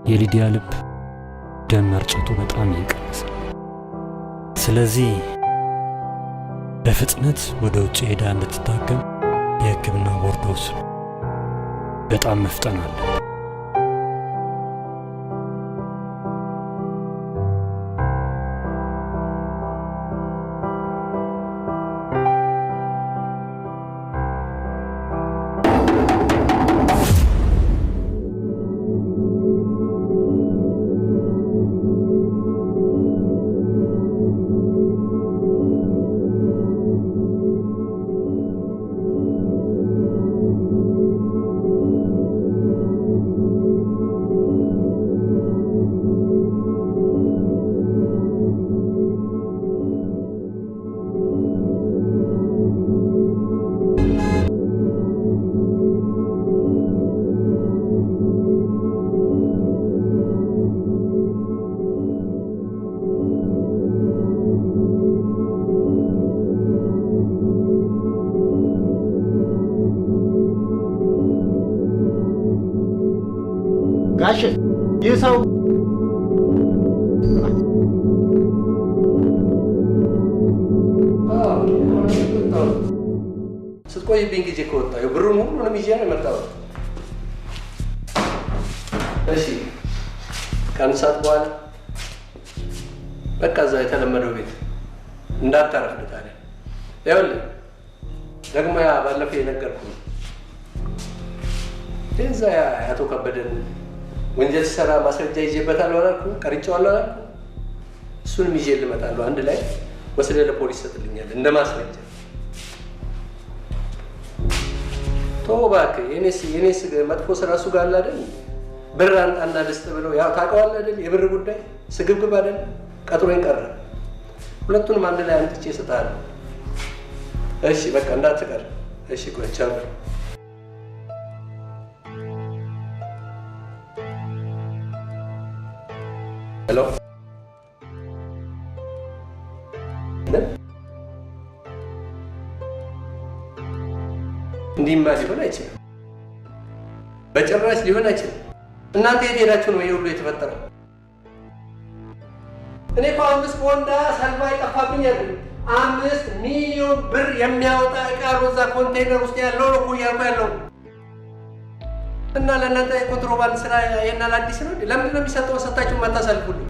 የሊዲያ ልብ ደም መርጨቱ በጣም እየቀነሰ፣ ስለዚህ በፍጥነት ወደ ውጭ ሄዳ እንድትታከም የሕክምና ቦርድ ወስኗል። በጣም መፍጠን አለ። ጋሽ ይህ ሰው ስትቆይብኝ ጊዜ ከወጣ ብሩን ሁሉንም ይዤ ነው የመጣሁት። እሺ ከአንድ ሰዓት በኋላ በቃ እዛ የተለመደው ቤት እንዳታረፍድ። ታዲያ ይኸውልህ ደግሞ ያ ባለፈው የነገርኩህ እዛ አቶ ከበደን ወንጀል ሲሰራ ማስረጃ ይዤበታለሁ አላልኩህ? ቀርጬዋለሁ አላልኩህ? እሱንም ይዤ ልመጣለሁ። አንድ ላይ ወስደህ ለፖሊስ ሰጥልኛል እንደ ማስረጃ። ተው እባክህ፣ የኔስ መጥፎ ስራ እሱ ጋር አለ አይደል? ብር አንጣና ልስጥ ብለው ያው ታውቀዋለህ አይደል? የብር ጉዳይ ስግብግብ አይደል? ቀጥሮኝ ቀረ። ሁለቱንም አንድ ላይ አንጥቼ እሰጥሃለሁ። እሺ በቃ እንዳትቀር። እሺ ቆይ ቻው። ሄሎ እንዲህማ ሊሆን አይችልም፣ በጭራሽ ሊሆን አይችልም። እናንተ የት ሄዳችሁ ነው ይሄ ሁሉ የተፈጠረው? እኔ እኮ 5 ቦንዳ ሰልባ ይጠፋብኝ አይደል? 5 ሚሊዮን ብር የሚያወጣ ዕቃ ሮዛ ኮንቴይነር ውስጥ ያለው ነው እኮ እያልኩ ያለው። እና ለእናንተ የኮንትሮባንድ ስራ ይሄናል አዲስ ነው? ለምንድን ነው የሚሰጠው ሰጣችሁ ማታሳልፉልኝ?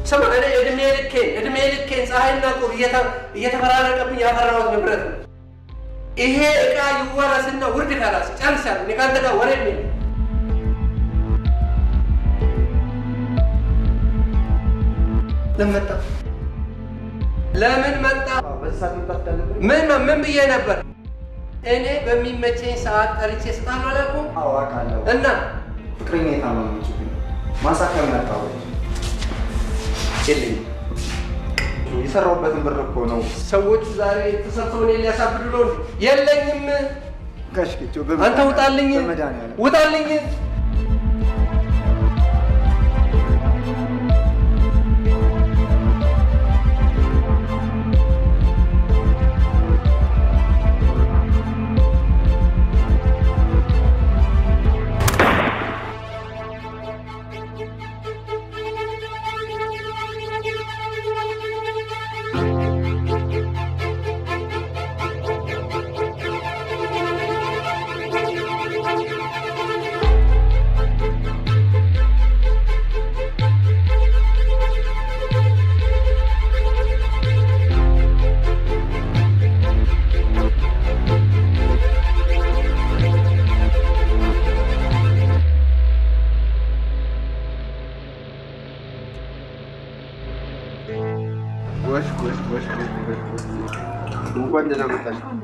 ሰማ እኔ እድሜ ልኬን ፀሐይና ቁር እየተፈራረቀብኝ ያፈራሁት ንብረት ነው። ይሄ ዕቃ ይወረስና ውርድ ካላስ ጨርሻለሁ። እኔ ካንተ ጋር ወሬ የሚል ለምን መጣ? ምን ብዬ ነበር? እኔ በሚመቸኝ ሰዓት ጠርቼ ስጣለሁ አላልኩም? አዋቃለሁ። እና ፍቅረኛ የታመመችብኝ ማሳከም መጣሁኝ። የለኝም። የሰራሁበትን ብር እኮ ነው። ሰዎቹ ዛሬ ተሰብስበው እኔን ሊያሳብዱ ነው። የለኝም። ጋሽ ጌቾ አንተ ውጣልኝ፣ ውጣልኝ።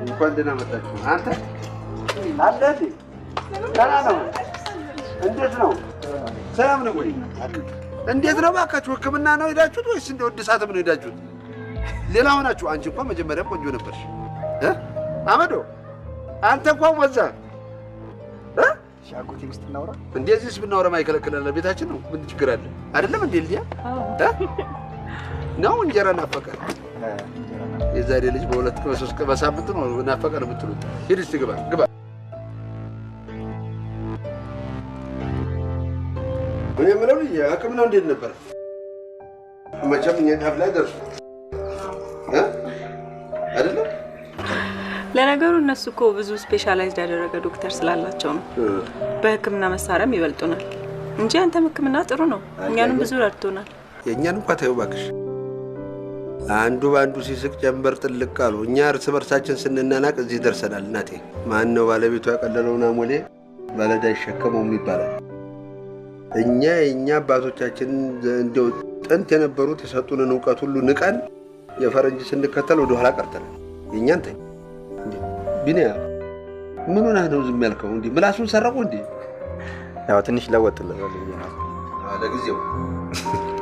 እንኳን ደህና መጣችሁ። አንተ አለህ? ደህና ነው። እንዴት ነው? ሰላም ነው ወይ? እንዴት ነው እባካችሁ? ሕክምና ነው ሄዳችሁት ወይስ እንደው እድሳትም ነው ሄዳችሁት? ሌላ ሆናችሁ። አንቺ እንኳን መጀመሪያም ቆንጆ ነበርሽ። አመዶ አንተ እንኳን ወዛ ሻጎቴ ውስጥ እናውራ። እንደዚህስ ብናወራ ማይከለክለና ቤታችን ነው። ምን ችግር አለ? አይደለም እንዴ ልያ ነው እንጀራ ናፈቀ። የዛሬ ልጅ በሁለት በሶስት በሳምንት ነው ናፈቀ ነው የምትሉት። ሂድ እስቲ ግባ። ምን የምለው ልጅ ሕክምናው እንዴት ነበር? መቼም እኛ ዳፍ ላይ ደርሱ አይደለ? ለነገሩ እነሱ እኮ ብዙ ስፔሻላይዝድ ያደረገ ዶክተር ስላላቸው ነው። በሕክምና መሳሪያም ይበልጡናል እንጂ አንተም ሕክምና ጥሩ ነው። እኛንም ብዙ ረድቶናል። የእኛን እንኳን ተይው እባክሽ። አንዱ በአንዱ ሲስቅ ጀንበር ጥልቅ አሉ። እኛ እርስ በርሳችን ስንናናቅ እዚህ ደርሰናል። እናቴ ማን ነው ባለቤቱ ያቀለለውን አሞሌ ባለዳ ይሸከመውም ይባላል። እኛ የእኛ አባቶቻችን እንደው ጥንት የነበሩት የሰጡንን እውቀት ሁሉ ንቀን የፈረንጅ ስንከተል ወደ ኋላ ቀርተናል። የእኛን ተይ ቢኒያ ምን ሆነህ ነው ዝም ያልከው? እንዲህ ምላሱን ሰረቁ እንዴ? ያው ትንሽ ለወጥልህ ለጊዜው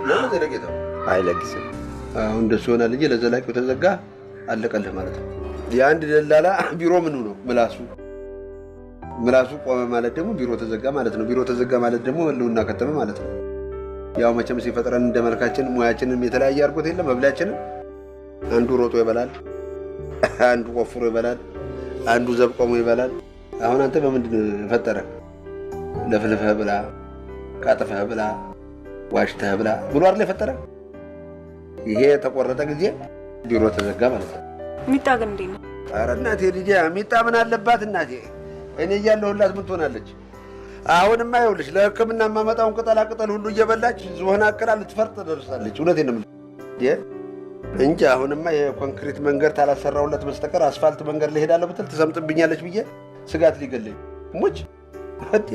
ለምን ዘለቄታው አይለግስም። አሁን እንደሱ ሆናል እንጂ ለዘላቂው ተዘጋ አለቀልህ ማለት ነው። የአንድ ደላላ ቢሮ ምኑ ነው ምላሱ ቆመ ማለት ደግሞ ቢሮ ተዘጋ ማለት ነው። ቢሮ ተዘጋ ማለት ደግሞ ህልውና ከተመ ማለት ነው። ያው መቼም ሲፈጥረን እንደመልካችን ሙያችንም የተለያየ አድርጎት የለም። መብላችንም አንዱ ሮጦ ይበላል፣ አንዱ ቆፍሮ ይበላል፣ አንዱ ዘብቆሞ ይበላል። አሁን አንተ በምንድን ፈጠረ? ለፍልፈህ ብላ፣ ቃጥፈህ ብላ፣ ዋሽተህ ብላ ብሎ አይደል የፈጠረ? ይሄ የተቆረጠ ጊዜ ቢሮ ተዘጋ ማለት ነው። ሚጣ ግን እንዴት ነው? ኧረ እናቴ ልጄ ሚጣ ምን አለባት እናቴ? እኔ እያለሁላት ምን ትሆናለች? አሁንማ ይኸውልሽ ለሕክምና የማመጣውን ቅጠላ ቅጠል ሁሉ እየበላች ዝሆን አቅላ ልትፈርጥ ደርሳለች። እውነቴን ነው እንጂ አሁንማ የኮንክሪት መንገድ ታላሰራውለት በስተቀር አስፋልት መንገድ ላይ ሄዳለሁ ብትል ትሰምጥብኛለች ብዬ ስጋት ሊገለኝ ሙች እንዴ።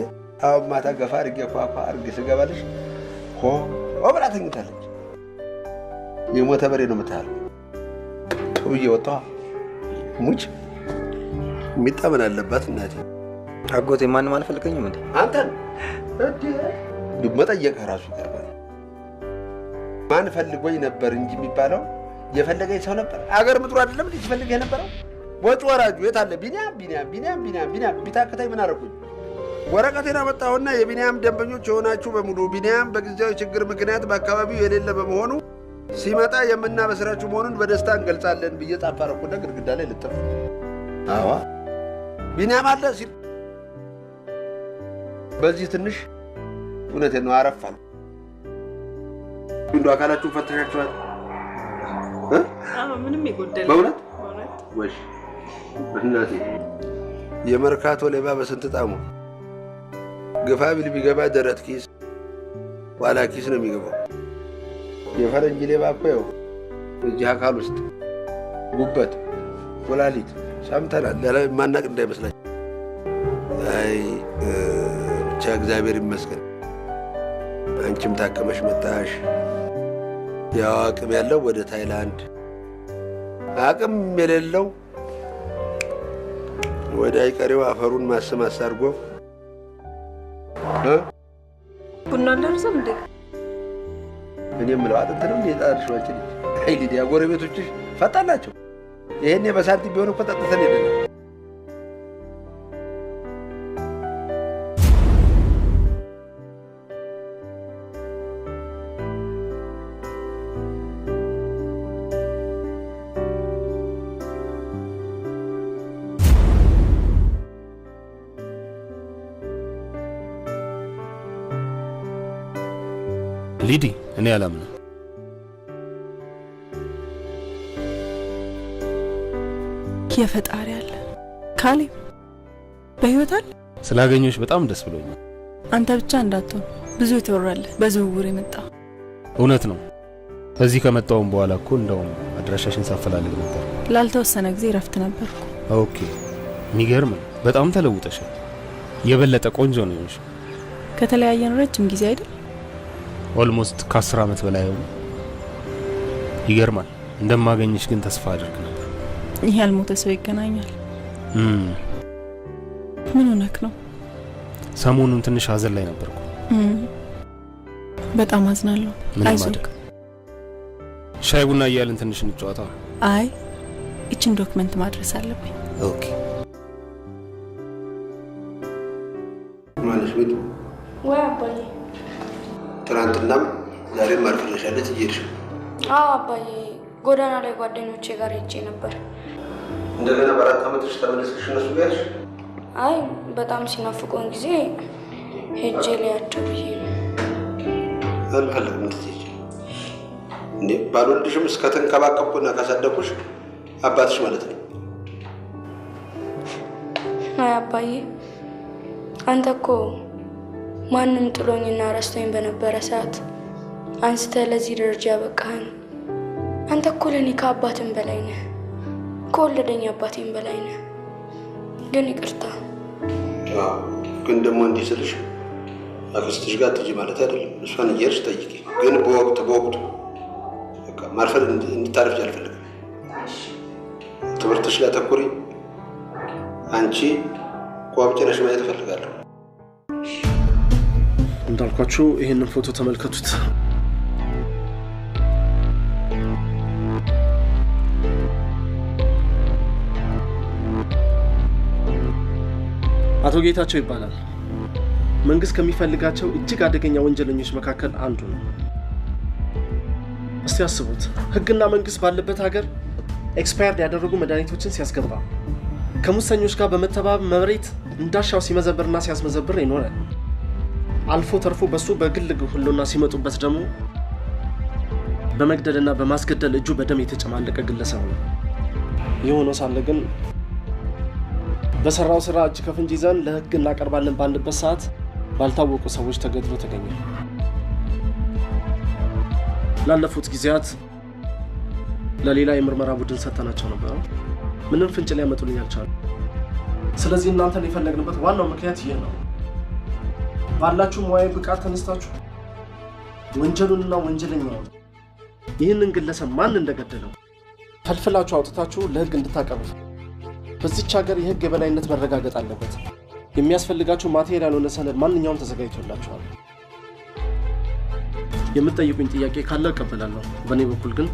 አሁን ማታ ገፋ አድርጌ ኳኳ አድርጌ ስገባልሽ ሆ ብላ ተኝታለች። የሞተ በሬ ነው የምታያለው ብዬ ወጣሁ። ሙች የሚጣመን አለባት እናቴ። አጎቴ ማንም አልፈልገኝም እንዴ? አንተን መጠየቅህ ራሱ ይገርማል። ማን ፈልጎኝ ነበር እንጂ የሚባለው የፈለገኝ ሰው ነበር። አገር ምጥሩ አይደለም እንዴ ሲፈልግህ የነበረው? ወጭ ወራጁ የት አለ? ቢኒያም ቢታከታይ ምን አደረኩኝ? ወረቀቴን አመጣሁና የቢኒያም ደንበኞች የሆናችሁ በሙሉ ቢኒያም በጊዜያዊ ችግር ምክንያት በአካባቢው የሌለ በመሆኑ ሲመጣ የምናበስራችሁ መሆኑን በደስታ እንገልጻለን ብዬ ጻፍ አደረኩና ግድግዳ ላይ ልጥፍ። አዋ ቢኒያም አለ ሲል በዚህ ትንሽ እውነቴን ነው አረፋል። እንዶ አካላችሁን ፈተሻችኋል? ምንም ይጎደል በእውነት ወሽ እናቴ የመርካቶ ሌባ በስንት ጣሙ ግፋ ቢል ቢገባ ደረት ኪስ ኋላ ኪስ ነው የሚገባው። የፈረንጅ ሌባ እኮ ያው እዚህ አካል ውስጥ ጉበት፣ ኩላሊት ሰምተናል። ያለ ማናቅ እንዳይመስላችሁ። አይ ብቻ እግዚአብሔር ይመስገን አንቺም ታከመሽ መጣሽ። ያው አቅም ያለው ወደ ታይላንድ፣ አቅም የሌለው ወደ አይቀሬው አፈሩን ማስማስ አድርጎ ቡና እንደርሰም እንዴ? እኔ የምለው አጥንት ነው እንዴ ጣርሽዋችን? አይ ሊዲያ ጎረቤቶችሽ ፈጣላቸው። ይሄኔ በሳንቲም ቢሆን እኮ ጠጥተን ሄደን ሊዲ እኔ አላምነው። የፈጣሪ አለ ካሌብ በህይወት አለ። ስላገኘሽ በጣም ደስ ብሎኛል። አንተ ብቻ እንዳትሆን ብዙ የተወራለህ በዝውውር የመጣ እውነት ነው። እዚህ ከመጣሁም በኋላ እኮ እንደውም አድራሻሽን ሳፈላልግ ነበር። ላልተወሰነ ጊዜ ረፍት ነበርኩ። ኦኬ የሚገርም ነው። በጣም ተለውጠሻል። የበለጠ ቆንጆ ነው የሆንሽው። ከተለያየን ረጅም ጊዜ አይደል? ኦልሞስት ከ10 ዓመት በላይ ሆነ። ይገርማል። እንደማገኝሽ ግን ተስፋ አድርግ ነበር። ይሄ ያልሞተ ሰው ይገናኛል። ምን ሆነክ ነው? ሰሞኑን ትንሽ ሀዘን ላይ ነበርኩ። በጣም አዝናለሁ። አይዞህ። ሻይ ቡና እያልን ትንሽ እንጫወታ። አይ እቺን ዶክመንት ማድረስ አለብኝ። ኦኬ ማለት ቤቱ ወይ አባዬ? ትናንትናም ዛሬም አርፍለሻለች እየሄድሽ? አዎ አባዬ፣ ጎዳና ላይ ጓደኞቼ ጋር ሄጄ ነበር። እንደገና በአራት ዓመትሽ ተመለስሽ እነሱ ጋር? አይ በጣም ሲናፍቁን ጊዜ ሄጄ ሊያቸው ብዬ ነው። አልፈልግም እንድትሄጂ። እንዴ ባልወልድሽም እስከተንከባከብኩና ካሳደግኩሽ አባትሽ ማለት ነው። አይ አባዬ፣ አንተ እኮ ማንም ጥሎኝና ረስቶኝ በነበረ ሰዓት አንስተህ ለዚህ ደረጃ ያበቃህን። አንተ እኮ ለእኔ ከአባትም በላይ ነህ፣ ከወለደኝ አባቴም በላይ ነህ። ግን ይቅርታ። ግን ደግሞ እንዲህ ስልሽ አክስትሽ ጋር ትጂ ማለት አይደለም። እሷን እየሄድሽ ጠይቂ። ግን በወቅቱ በቃ ማርፈድ እንድታረፍጂ አልፈልግም። ትምህርትሽ ላይ ተኩሪ። አንቺ ቋብጭ ነሽ ማየት እፈልጋለሁ። እንዳልኳችሁ ይሄንን ፎቶ ተመልከቱት። አቶ ጌታቸው ይባላል። መንግስት ከሚፈልጋቸው እጅግ አደገኛ ወንጀለኞች መካከል አንዱ ነው። እስቲ አስቡት፣ ህግና መንግስት ባለበት ሀገር ኤክስፓየርድ ያደረጉ መድኃኒቶችን ሲያስገባ፣ ከሙሰኞች ጋር በመተባበር መሬት እንዳሻው ሲመዘብርና ሲያስመዘብር ይኖራል። አልፎ ተርፎ በሱ በግል ሁሉና ሲመጡበት ደግሞ በመግደልና በማስገደል እጁ በደም የተጨማለቀ ግለሰብ ነው። ይህ ሆኖ ሳለ ግን በሰራው ስራ እጅ ከፍንጅ ይዘን ለህግ እናቀርባለን ባንበት ሰዓት ባልታወቁ ሰዎች ተገድሎ ተገኘ። ላለፉት ጊዜያት ለሌላ የምርመራ ቡድን ሰጥተናቸው ነበር። ምንም ፍንጭ ሊያመጡልኝ አልቻሉም። ስለዚህ እናንተን የፈለግንበት ዋናው ምክንያት ይህ ነው። ባላችሁ ሙያዊ ብቃት ተነስታችሁ ወንጀሉንና ወንጀለኛውን ይህንን ግለሰብ ማን እንደገደለው ፈልፍላችሁ አውጥታችሁ ለህግ እንድታቀርቡ። በዚች ሀገር የህግ የበላይነት መረጋገጥ አለበት። የሚያስፈልጋችሁ ማቴሪያል ሆነ ሰነድ ማንኛውም ተዘጋጅቶላችኋል። የምትጠይቁኝ ጥያቄ ካለ እቀበላለሁ። በእኔ በኩል ግን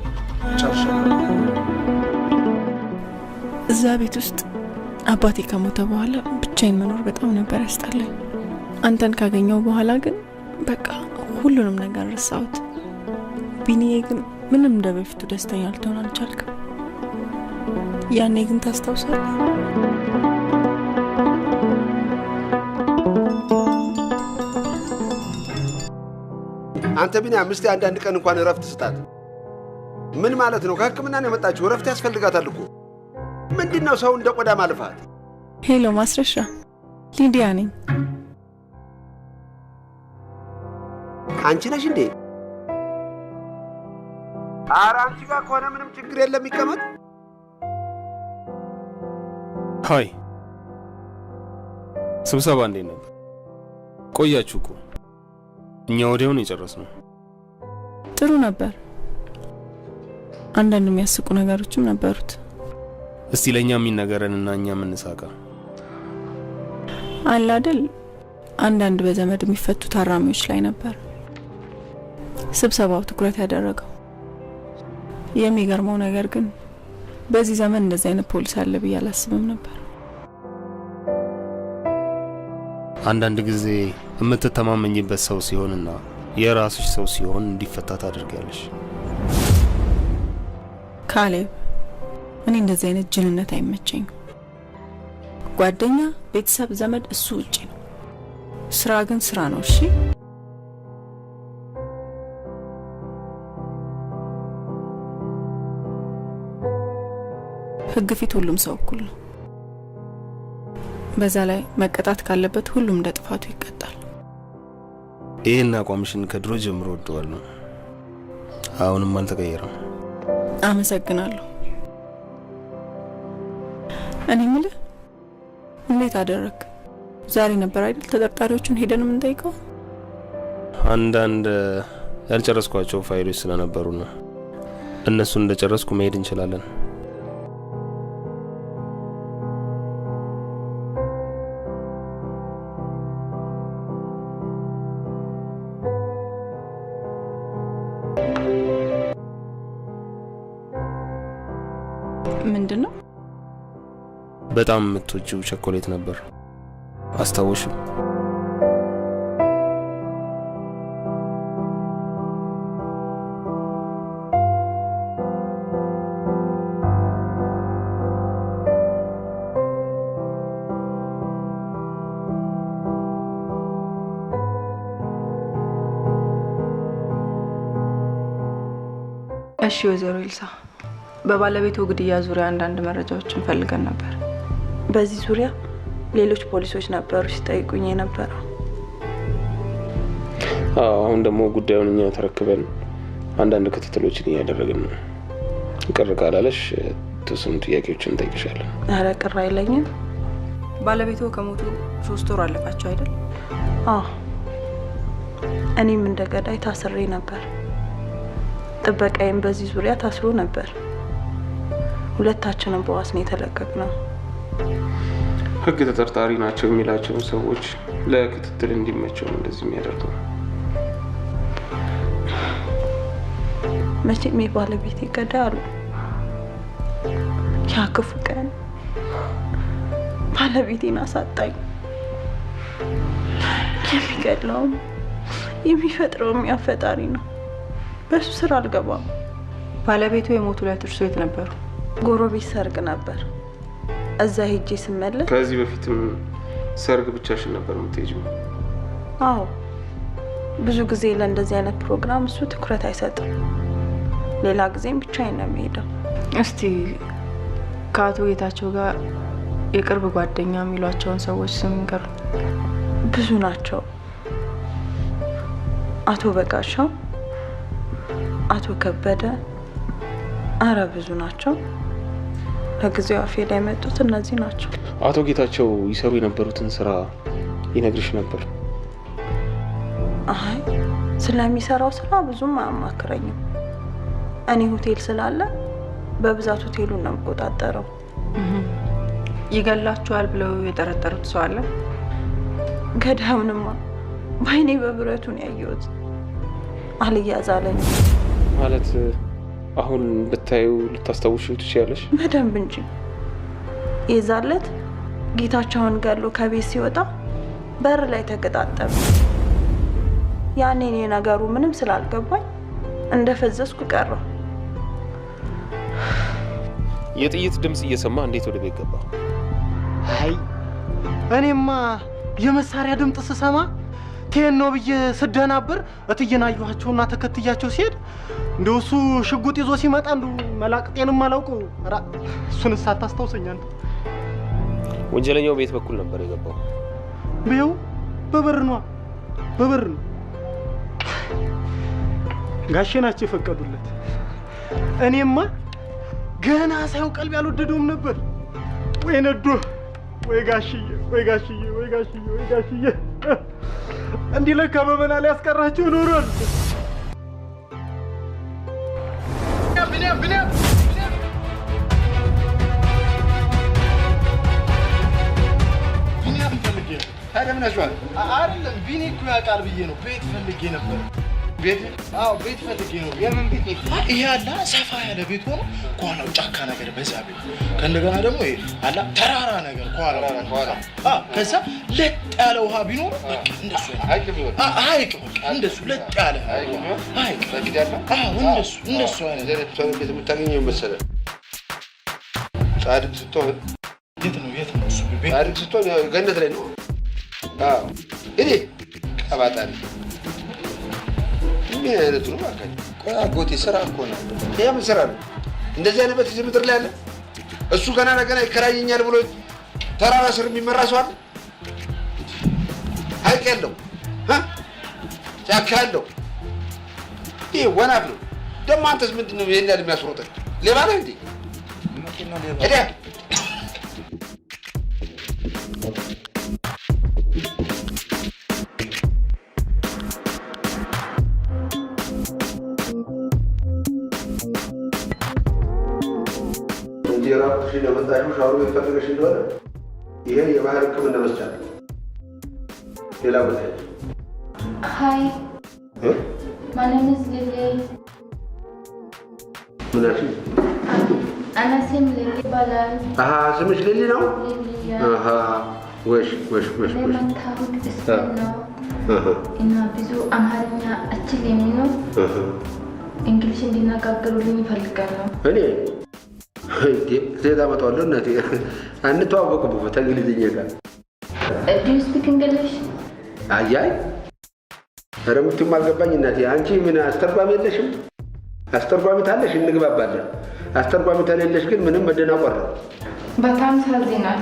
ጨርሻለሁ። እዛ ቤት ውስጥ አባቴ ከሞተ በኋላ ብቻዬን መኖር በጣም ነበር ያስጠላኝ። አንተን ካገኘው በኋላ ግን በቃ ሁሉንም ነገር ረሳሁት። ቢኒዬ ግን ምንም እንደ በፊቱ ደስተኛ ልትሆን አልቻልክም። ያኔ ግን ታስታውሳለህ? አንተ ቢኒያም እስቲ አንዳንድ ቀን እንኳን እረፍት ስጣት። ምን ማለት ነው? ከህክምና ነው የመጣችው፣ እረፍት ያስፈልጋታል እኮ። ምንድነው ሰው እንደ ቆዳ ማልፋት? ሄሎ ማስረሻ፣ ሊዲያ ነኝ። አንቺ ነሽ እንዴ? ኧረ አንቺ ጋር ከሆነ ምንም ችግር የለም፣ ይቀመጥ። ሃይ፣ ስብሰባ እንዴት ነበር? ቆያችሁ እኮ። እኛ ወዲያውን የጨረስነው። ጥሩ ነበር። አንዳንድ የሚያስቁ ነገሮችም ነበሩት። እስቲ ለኛ የሚነገረንና እኛ የምንሳቃ አለ አይደል? አንዳንድ በዘመድ የሚፈቱ ታራሚዎች ላይ ነበር ስብሰባው ትኩረት ያደረገው። የሚገርመው ነገር ግን በዚህ ዘመን እንደዚህ አይነት ፖሊስ አለ ብዬ አላስብም ነበር። አንዳንድ ጊዜ የምትተማመኝበት ሰው ሲሆንና የራስሽ ሰው ሲሆን እንዲፈታ ታደርጊያለሽ። ካሌብ፣ እኔ እንደዚህ አይነት ጅልነት አይመቸኝም። ጓደኛ፣ ቤተሰብ፣ ዘመድ እሱ ውጪ ነው። ስራ ግን ስራ ነው። እሺ ህግ ፊት ሁሉም ሰው እኩል ነው። በዛ ላይ መቀጣት ካለበት ሁሉም እንደ ጥፋቱ ይቀጣል። ይሄን አቋምሽን ከድሮ ጀምሮ ወደዋለሁ። አሁንም አልተቀየረም። አመሰግናለሁ። እኔ የምልህ እንዴት አደረክ? ዛሬ ነበር አይደል ተጠርጣሪዎቹን ሄደን የምንጠይቀው? አንዳንድ ያልጨረስኳቸው ፋይሎች ስለነበሩ ነው። እነሱን እንደጨረስኩ መሄድ እንችላለን። ምንድነው? በጣም የምትወጂው ቸኮሌት ነበር። አስታውሽው? እሺ ወይዘሮ ኢልሳ፣ በባለቤቱ ግድያ ዙሪያ አንዳንድ መረጃዎችን ፈልገን ነበር። በዚህ ዙሪያ ሌሎች ፖሊሶች ነበሩ ሲጠይቁኝ የነበረው። አሁን ደግሞ ጉዳዩን እኛ ተረክበን አንዳንድ ክትትሎችን እያደረግን ነው። ቅር ካላለሽ ተወሰኑ ጥያቄዎችን እንጠይቅሻለን። ኧረ ቅር አይለኝም። ባለቤቱ ከሞቱ 3 ወር አለፋቸው አይደል? አዎ። እኔም እንደ ገዳይ ታስሬ ነበር። ጥበቃዬም በዚህ ዙሪያ ታስሮ ነበር። ሁለታችንም በዋስ ነው የተለቀቅነው። ህግ ተጠርጣሪ ናቸው የሚላቸውን ሰዎች ለክትትል እንዲመቸው ነው እንደዚህ የሚያደርገው። መቼም የባለቤቴ ገዳይ አሉ። ያ ክፉ ቀን ባለቤቴን አሳጣኝ። የሚገድለውም የሚፈጥረውም ያ ፈጣሪ ነው። በሱ ስራ አልገባም። ባለቤቱ የሞቱ ዕለት እርሶ የት ነበሩ? ጎረቤት ሰርግ ነበር። እዛ ሄጄ ስመለስ። ከዚህ በፊትም ሰርግ ብቻሽን ነበር የምትሄጂው? አዎ። ብዙ ጊዜ ለእንደዚህ አይነት ፕሮግራም እሱ ትኩረት አይሰጥም። ሌላ ጊዜም ብቻዬን ነው የሚሄደው። እስቲ ከአቶ ጌታቸው ጋር የቅርብ ጓደኛ የሚሏቸውን ሰዎች ስም ንገሩ። ብዙ ናቸው። አቶ በጋሻው፣ አቶ ከበደ፣ አረ ብዙ ናቸው። ለጊዜው አፌ ላይ የመጡት እነዚህ ናቸው። አቶ ጌታቸው ይሰሩ የነበሩትን ስራ ይነግርሽ ነበር? አይ ስለሚሰራው ስራ ብዙም አያማክረኝም። እኔ ሆቴል ስላለ በብዛት ሆቴሉን ነው የምቆጣጠረው። ይገላችኋል ብለው የጠረጠሩት ሰው አለ? ገዳዩንማ በአይኔ በብረቱን ያየሁት አልያዝ አለኝ። ማለት አሁን ብታዩ ልታስታውሽው ትችያለሽ? በደንብ እንጂ። የዛለት ጌታቸውን ገሎ ከቤት ሲወጣ በር ላይ ተገጣጠመ። ያኔ እኔ ነገሩ ምንም ስላልገባኝ እንደፈዘዝኩ ቀረሁ። የጥይት ድምጽ እየሰማ እንዴት ወደ ቤት ገባ? አይ እኔማ የመሳሪያ ድምጽ ስሰማ ቴን ነው ብዬ ስደናበር እትዬን አየኋቸውና ተከትያቸው ሲሄድ እንደው እሱ ሽጉጥ ይዞ ሲመጣ እንደው መላቅጤንም አላውቀው። ራ እሱን ሳታስታውሰኝ አንተ። ወንጀለኛው ቤት በኩል ነበር የገባው? ቢው በበር ነው ጋሼ ናቸው የፈቀዱለት። እኔማ ገና ሳይው ቀልብ ያልወደደውም ነበር። ወይ ነዶ ወይ ጋሽዬ እንዲህ ለካ በመና ላይ ያስቀራቸው ኖሯል። አይደለም ቢኒ እኮ ያውቃል ብዬ ነው። ቤት ፈልጌ ነበር። ቤት? አዎ ቤት ፈልጌ ነው። የምን ቤት? ይሄ አላ ሰፋ ያለ ቤት ሆኖ ከኋላው ጫካ ነገር በዛ ቤት፣ ከእንደገና ደግሞ ይሄ አላ ተራራ ነገር ከኋላው፣ ከዛ ለጥ ያለ ውሃ ቢኖር በቃ እንደሱ ሀይቅ፣ በቃ እንደሱ ለጥ ያለ ሀይቅ በግድ ያለ። አዎ እንደሱ አይነት ቤት የምታገኘው መሰለህ። ጻድቅ ስትሆን የት ነው እሱ ቤት? ጻድቅ ስትሆን ገነት ላይ ነው። አዎ እኔ ቀባጣሪ ምን አይነት ነው ማለት ነው? ቆይ አጎቴ ስራ እኮ ነው። ይሄ ምን ስራ ነው? እንደዚህ አይነት በዚህ ምድር ላይ አለ? እሱ ገና ለገና ይከራየኛል ብሎ ተራራ ስር የሚመራ ሰው አለ? ሀይቅ ያለው ጫካ ያለው ይሄ ወናፍ ነው። ደግሞ አንተስ ምንድን ነው ይሄን ያህል የሚያስሮጠኝ? ሌባ ነህ እንዴ? ሄዳ የራስሽ ለመጣሽው ሻወር ቤት ፈልገሽ እንደሆነ ይሄ የባህር ሕክምና መስጫ ነው። ሌላ ቦታ Hi. My name is Lily. ምናሽ? ስም ሊሊ ይባላል። ስምሽ ሊሊ ነው? ወሽ ለመታወቅ እስከን ነው እና ብዙ አማርኛ አችልም ነው። እንግሊዝ እንዲነጋገሩልኝ ይፈልጋለሁ። እኔ ዜጋ መጣዋለሁ እናቴ አንተዋወቅም በእንግሊዝኛ ጋር። Do you speak English? አያይ ኧረ ምንም አልገባኝ እናቴ። አንቺ ምን አስተርጓሚ የለሽም? አስተርጓሚ ታለሽ እንግባባለን። አስተርጓሚ ተሌለሽ ግን ምንም መደናቆር ነው። በጣም ያሳዝናል።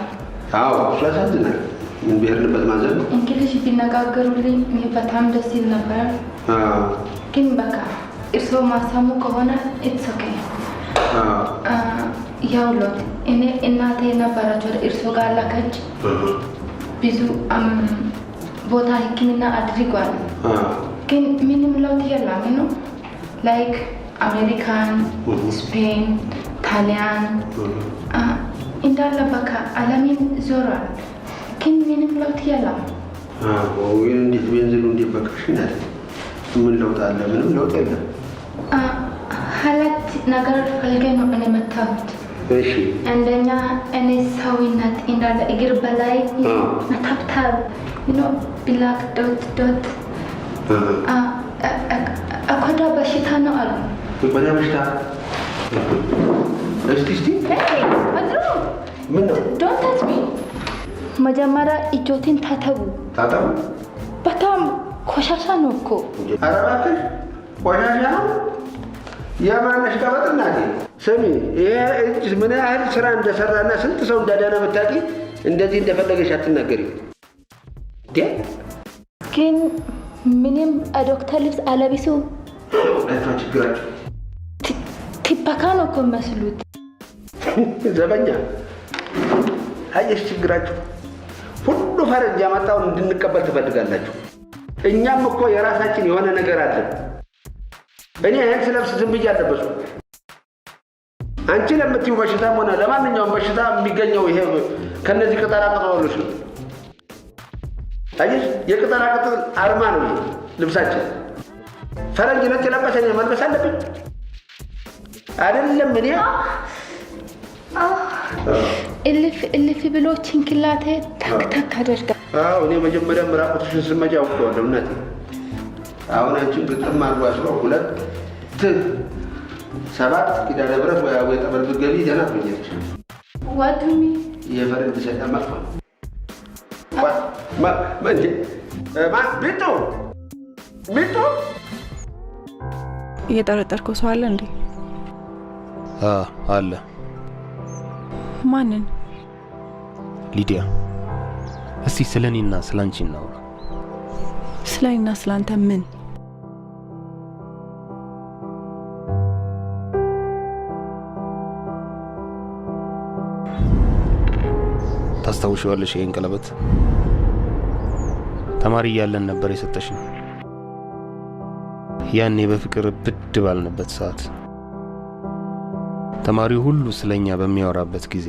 አዎ ያሳዝናል። ምን ብሄርንበት ማዘን ነው። እንግሊዝ ቢነጋገሩልኝ በጣም ደስ ይል ነበር። ግን በቃ እርስዎ ማሳሙ ከሆነ ኢትስ ኦኬ። ያውሎት እኔ እናቴ ነበረች ወደ እርስዎ ጋር ላከች። ብዙ ቦታ ሕክምና አድርጓል። ግን ምንም ለውጥ የለም ነው ላይክ አሜሪካን፣ ስፔን፣ ጣሊያን እንዳለ በቃ ዓለምን ዞሯል። ግን ምንም ለውጥ የለም። እንዴት ቤንዚሉ እንዴት በቃሽ ናት? ምን ለውጥ አለ? ምንም ለውጥ የለም። ሁለት ነገር ፈልጌ ነው እኔ መጣሁት። እሺ አንደኛ እኔ ሰውነት እንዳለ እግር በላይ መታብታብ ብላክ ዶት ዶት ቆዳ በሽታ ነው አሉ። ቆዳ በሽታ እስቲ ምን ነው? ዶንት ታች ሚ። መጀመሪያ እጆትን ታጠቡ። ታጠቡ? በጣም ቆሻሻ ነው እኮ። ኧረ እባክሽ ቆሻሻ ነው? የማነሽ ቀበጥ እናቴ። ስሚ ይሄ እጅ ምን ያህል ስራ እንደሰራና ስንት ሰው እንዳዳነ ብታውቂ እንደዚህ እንደፈለገሽ አትናገሪም። ግን ምንም ዶክተር ልብስ አለቢሱ ችግራቸው ትበካ ነው እኮ መስሉት። ዘበኛ አየሽ ችግራችሁ ሁሉ ፈረንጅ ያመጣውን እንድንቀበል ትፈልጋላችሁ። እኛም እኮ የራሳችን የሆነ ነገር አለ። እኔ ይህን ስለብስ ዝም ብዬ አለበሱ። አንቺ ለምትይው በሽታም ሆነ ለማንኛውም በሽታ የሚገኘው ይሄ ከነዚህ ቅጠላ ቅጠሎች ነው። አየሽ የቅጠላ ቅጠል አርማ ነው ይሄ ልብሳችን። ፈረንጅ ነጭ ለበሰ እኔ መልበስ አለብኝ አይደለም? እኔ እልፍ ብሎ ጭንቅላቴ ታክ አደርጋ። አዎ እኔ መጀመሪያ ራቁትሽን ስመጪ አውቀዋለሁ እናቴ። አሁን አንቺን ግጥም አድርጎ አስሮ 2 7 ኪዳነ ምህረት ወይ አወይ ጠበል ብትገቢ ደህና ትሆኛለሽ። ዋዱሚ የፈረንጅ ሰይጣን መጥፎ ነው። ሚጡ እየጠረጠርከው ሰው አለ እንዴ? አለ። ማንን? ሊዲያ። እስቲ ስለ እኔና ስለ አንቺ እናውራ። ስለ እኔና ስለ አንተ ምን? ታስታውሻለሽ? ይሄን ቀለበት ተማሪ እያለን ነበር የሰጠሽኝ። ያኔ በፍቅር ብድ ባልንበት ሰዓት ተማሪው ሁሉ ስለኛ በሚያወራበት ጊዜ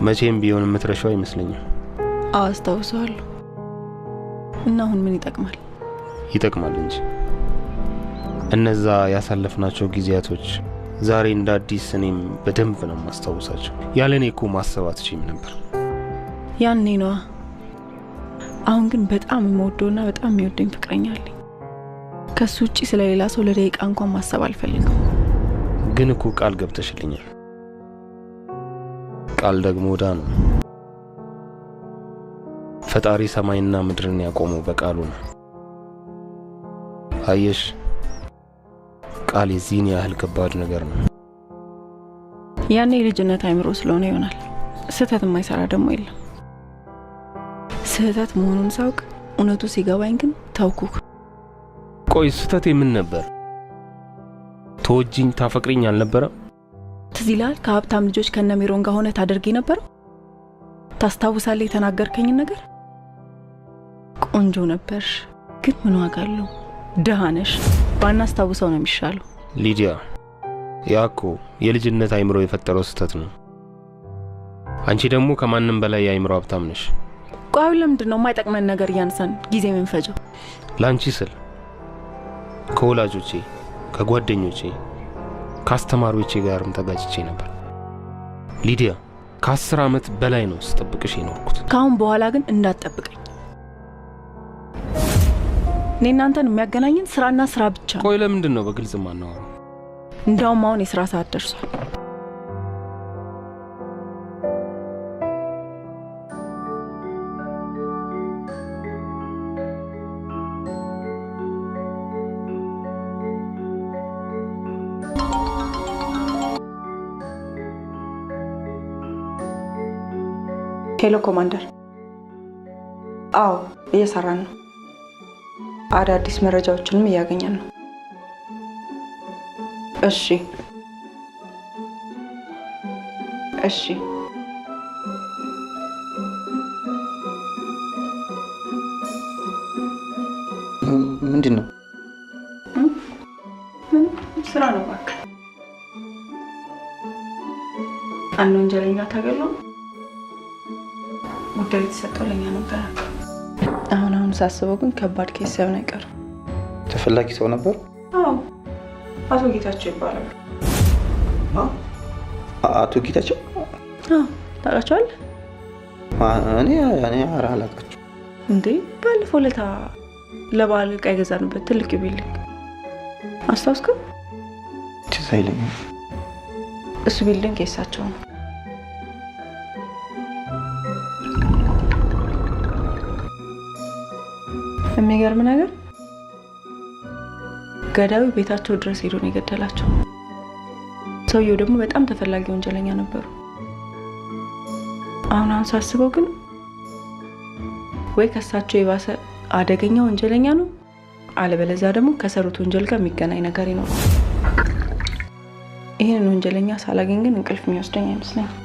መቼም ቢሆን የምትረሻው አይመስለኝም። አስታውሳለሁ። እና አሁን ምን ይጠቅማል? ይጠቅማል እንጂ እነዛ ያሳለፍናቸው ጊዜያቶች ዛሬ እንደ አዲስ እኔም በደንብ ነው ማስታወሳቸው። ያለኔ እኮ ማሰብ አትችይም ነበር። ያኔ ነዋ። አሁን ግን በጣም የምወደውና በጣም የሚወደኝ ፍቅረኛ አለኝ። ከሱ ውጪ ስለሌላ ሰው ለደቂቃ እንኳን ማሰብ አልፈልግም። ግን እኮ ቃል ገብተሽልኛል። ቃል ደግሞ ዕዳ ነው። ፈጣሪ ሰማይና ምድርን ያቆመው በቃሉ ነው። አየሽ ቃል የዚህን ያህል ከባድ ነገር ነው። ያኔ የልጅነት አይምሮ ስለሆነ ይሆናል። ስህተት የማይሰራ ደግሞ የለም። ስህተት መሆኑን ሳውቅ እውነቱ ሲገባኝ ግን ታውኩክ። ቆይ ስህተቴ ምን ነበር? ተወጂኝ ታፈቅሪኝ አልነበረም? ትዝ ይልሃል ከሀብታም ልጆች ከነሜሮን ጋር ሆነ ታደርጊ ነበር? ታስታውሳለህ የተናገርከኝ ነገር? ቆንጆ ነበርሽ፣ ግን ምን ዋጋ አለው? ደሃ ነሽ። ባናስታውሰው ነው የሚሻለው። ሊዲያ ያኮ የልጅነት አይምሮ የፈጠረው ስህተት ነው። አንቺ ደግሞ ከማንም በላይ የአይምሮ ሀብታም ነሽ። ቆይ ለምንድን ነው የማይጠቅመን ነገር እያነሳን ጊዜ የምንፈጀው? ላንቺ ስል ከወላጆቼ፣ ከጓደኞቼ፣ ከአስተማሪዎቼ ጋርም ተጋጭቼ ነበር። ሊዲያ ከ10 ዓመት በላይ ነው ስጠብቅሽ የኖርኩት። ካሁን በኋላ ግን እንዳትጠብቀኝ። እኔ እናንተን የሚያገናኝን ስራና ስራ ብቻ ነው። ቆይ ለምንድን ነው በግልጽ ማናወራው? እንደውም አሁን የስራ ሰዓት ደርሷል። ሄሎ ኮማንደር። አዎ እየሰራን ነው። አዳዲስ መረጃዎችንም እያገኘን ነው። እሺ እሺ ምንድን ነው? ስራ ነው እባክህ። አንድ ወንጀለኛ ተገሎ ጉዳዩ የተሰጠው ለኛ ነበር። አሁን ሳስበው ግን ከባድ ኬስ ሳይሆን አይቀርም። ተፈላጊ ሰው ነበር? አዎ አቶ ጌታቸው ይባላል። አቶ ጌታቸው? አዎ ታውቃቸዋለህ? እኔ አላውቃቸውም። እንዴ ባለፈው ለታ ለባል ዕቃ የገዛንበት ትልቅ ቢልዲንግ አስታውስከው? ትዝ አይለኝም። እሱ ቢልዲንግ የሳቸው ነው። የሚገርም ነገር ገዳዩ ቤታቸው ድረስ ሄዶ ነው የገደላቸው። ሰውየው ደግሞ በጣም ተፈላጊ ወንጀለኛ ነበሩ። አሁን ሳስበው ግን ወይ ከሳቸው የባሰ አደገኛ ወንጀለኛ ነው፣ አለበለዚያ ደግሞ ከሰሩት ወንጀል ጋር የሚገናኝ ነገር ይኖራል። ይሄንን ወንጀለኛ ሳላገኝ ግን እንቅልፍ የሚወስደኝ አይመስለኝም።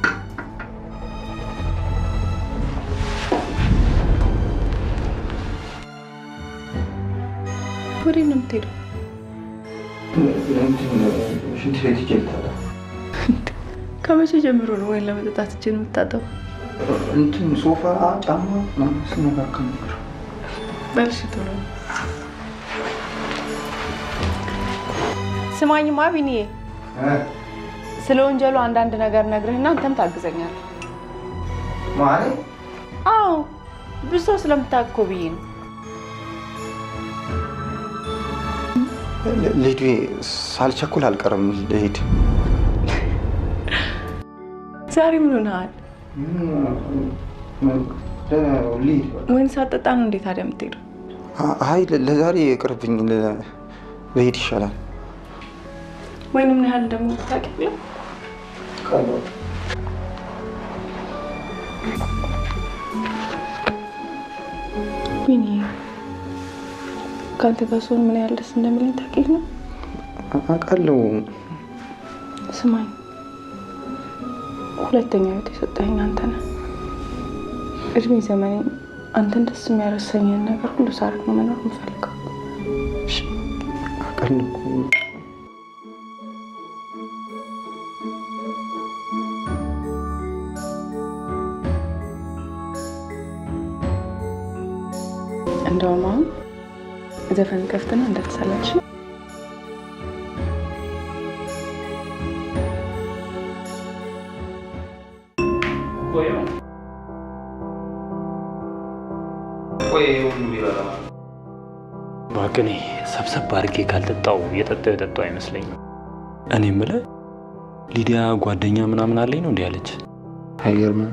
ወዴት ነው የምትሄደው? ሽንት ቤት ሂጅ ልታጠብ። ከመቼ ጀምሮ ነው ወይን ለመጠጣት እጅን የምታጠበው? እንትን ሶፋ ጫማ ስነካከል ነበር። በልሽ ቶሎ። ስማኝማ ቢኒዬ፣ ስለ ወንጀሉ አንዳንድ ነገር ነግርህና አንተም ታግዘኛለህ ማለት? አዎ ብዙ ሰው ስለምታውቅ ብዬ ነው። ልሂድ፣ ሳልቸኩል አልቀርም። ልሂድ። ዛሬ ምን ሆነሃል? ወይን ሳትጠጣ ነው እንዴት ታዲያ የምትሄደው? አይ ለዛሬ ይቅርብኝ፣ ልሂድ ይሻላል። ወይን ምን ያህል እንደምታውቂው ቢኒ፣ ከአንተ ጋር ስሆን ምን ያህል ደስ እንደሚለኝ ታውቂው ነው? አውቃለሁ። ስማኝ፣ ሁለተኛ ህይወት የሰጠኸኝ አንተ ነህ። እድሜ ዘመኔ አንተን ደስ የሚያረሰኝን ነገር ሁሉ ሳደርግ ነው መኖር የምፈልገው። አውቃለሁ። እንደውም አሁን ዘፈን ከፍተና እንደተሰላች ባክኔ ሰብሰብ አድርጌ ካልጠጣው የጠጣው አይመስለኝም። እኔ የምልህ ሊዲያ ጓደኛ ምናምን አለኝ ነው እንዴ ያለች? አይገርምም?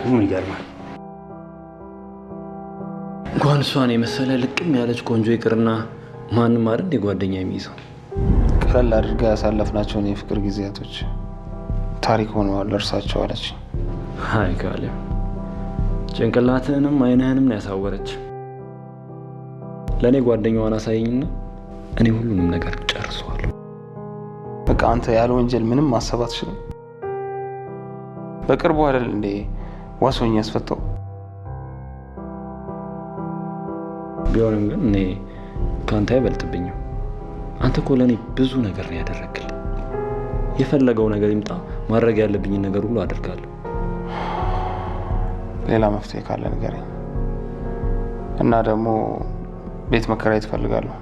ምን ይገርማል? እንኳን እሷን የመሰለ ልቅም ያለች ቆንጆ ይቅርና ማንም አይደል እንደ ጓደኛ የሚይዘው። ቀለል አድርጋ ያሳለፍናቸውን የፍቅር ጊዜያቶች ታሪክ ሆነዋል እርሳቸው አለች። አይ ካለ ጭንቅላትህንም አይንህንም ነው ያሳወረች። ለእኔ ጓደኛዋን አሳየኝና እኔ ሁሉንም ነገር ጨርሰዋለሁ። በቃ አንተ ያለ ወንጀል ምንም ማሰብ አትችልም። በቅርቡ አይደል እንዴ ዋሶኝ ያስፈታው? ቢሆንም ግን እኔ ከአንተ አይበልጥብኝም። አንተ እኮ ለእኔ ብዙ ነገር ነው ያደረግልኝ። የፈለገው ነገር ይምጣ ማድረግ ያለብኝን ነገር ሁሉ አደርጋለሁ። ሌላ መፍትሄ ካለ ንገረኝ። እና ደግሞ ቤት መከራየት እፈልጋለሁ።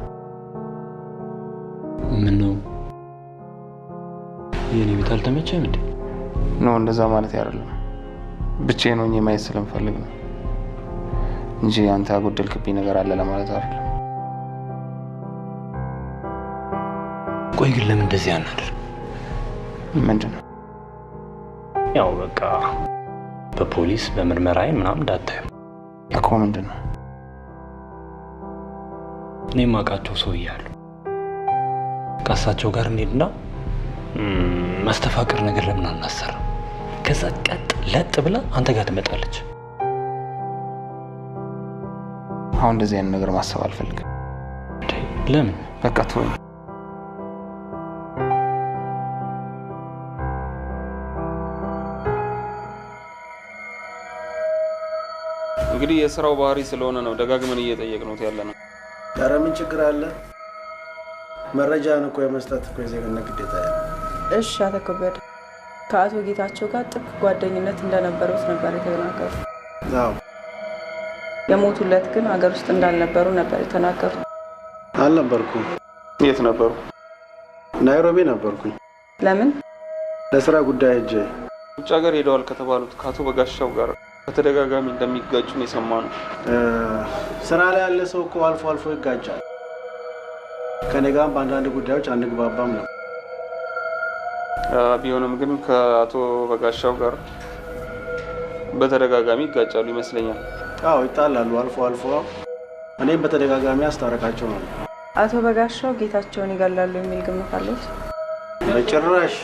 ምን ነው የኔ ቤት አልተመቸህም እንዴ? ነው እንደዛ ማለት አይደለም። ብቻዬን ሆኜ ማየት ስለምፈልግ ነው እንጂ አንተ ያጎደልክብኝ ነገር አለ ለማለት አይደለም። ቆይ ግን ለምን እንደዚህ አናደርግ? ምንድን ነው? ያው በቃ በፖሊስ በምርመራ አይን ምናምን እንዳታዩ እኮ። ምንድን ነው? እኔ የማውቃቸው ሰው እያሉ ከእሳቸው ጋር እንሄድና መስተፋቅር ነገር ለምን አናሰራም? ከዛ ቀጥ ለጥ ብላ አንተ ጋር ትመጣለች። አሁን እንደዚህ አይነት ነገር ማሰብ አልፈልግም። ለምን? በቃ ተወኝ። እንግዲህ የስራው ባህሪ ስለሆነ ነው ደጋግመን እየጠየቅነው ያለ ነው። ኧረ ምን ችግር አለ? መረጃን እኮ የመስጠት እኮ የዜግነት ግዴታ ያለ። እሺ አቶ ከበደ ከአቶ ጌታቸው ጋር ጥብቅ ጓደኝነት እንደነበሩት ነበር የተናገሩት። አዎ። የሞቱለት ግን ሀገር ውስጥ እንዳልነበሩ ነበር የተናገሩት። አልነበርኩም። የት ነበሩ? ናይሮቢ ነበርኩኝ። ለምን? ለስራ ጉዳይ ሄጄ። ውጭ ሀገር ሄደዋል ከተባሉት ከአቶ በጋሻው ጋር በተደጋጋሚ እንደሚጋጩ ነው የሰማነው። ስራ ላይ ያለ ሰው እኮ አልፎ አልፎ ይጋጫል። ከኔ ጋርም በአንዳንድ ጉዳዮች አንግባባም ነው። ቢሆንም ግን ከአቶ በጋሻው ጋር በተደጋጋሚ ይጋጫሉ ይመስለኛል። አዎ ይጣላሉ አልፎ አልፎ። እኔም በተደጋጋሚ አስታረቃቸው ነው። አቶ በጋሻው ጌታቸውን ይገላሉ የሚል ግምት አለዎት? በጭራሽ፣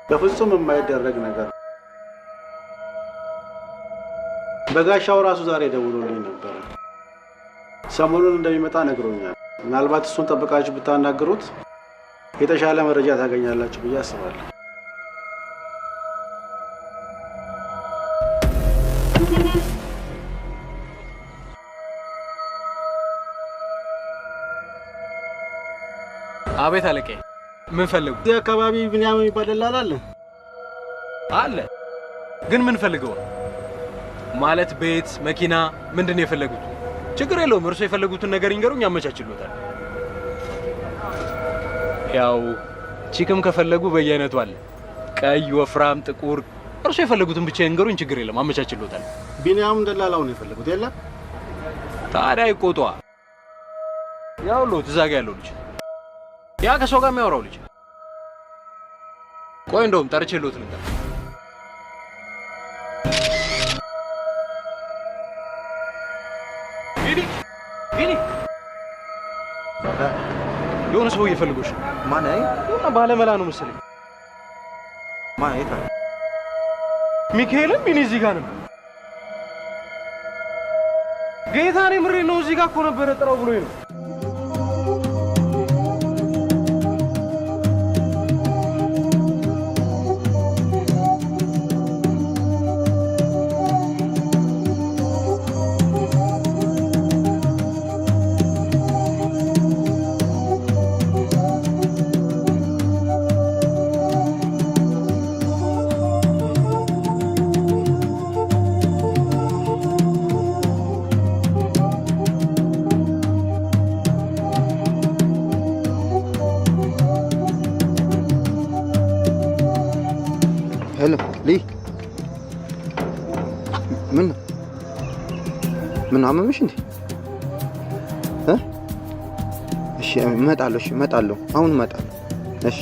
በፍጹም የማይደረግ ነገር። በጋሻው ራሱ ዛሬ ደውሎልኝ ነበር። ሰሞኑን እንደሚመጣ ነግሮኛል። ምናልባት እሱን ጠብቃችሁ ብታናግሩት የተሻለ መረጃ ታገኛላችሁ ብዬ አስባለሁ። አቤት አለቄ፣ ምን ፈልጉ? እዚህ አካባቢ ቢንያም የሚባል ደላላ አለ? አለ። ግን ምን ፈልገው? ማለት ቤት፣ መኪና፣ ምንድን ነው የፈለጉት? ችግር የለውም፣ እርሶ የፈለጉትን ነገር ይንገሩኝ፣ ያመቻችሎታል። ያው ቺክም ከፈለጉ በየአይነቱ አለ። ቀይ፣ ወፍራም፣ ጥቁር፣ እርሶ የፈለጉትን ብቻ ይንገሩኝ፣ ችግር የለም፣ አመቻችሎታል። ቢንያም ደላላው ነው የፈለጉት የለ? ታዲያ ይቆጧ። ያው ሎት እዛ ጋ ያለው ልጅ ያ ከሰው ጋር የሚያወራው ልጅ። ቆይ እንደውም ጠርቼ ሎት ልንገር። ቢኒ የሆነ ሰው እየፈልጎሽ። ማን? አይ የሆነ ባለመላ ነው መሰለኝ። ማን? አይታ ሚካኤልም ቢኒ እዚህ ጋር ነበር። ጌታኔ ምሬ ነው እዚህ ጋር እኮ ነበረ ጥራው ብሎኝ ነው። ሄሎ ሊ፣ ምን አመመሽ እንዴ? እሺ እመጣለሁ። እሺ እመጣለሁ፣ አሁን እመጣለሁ። እሺ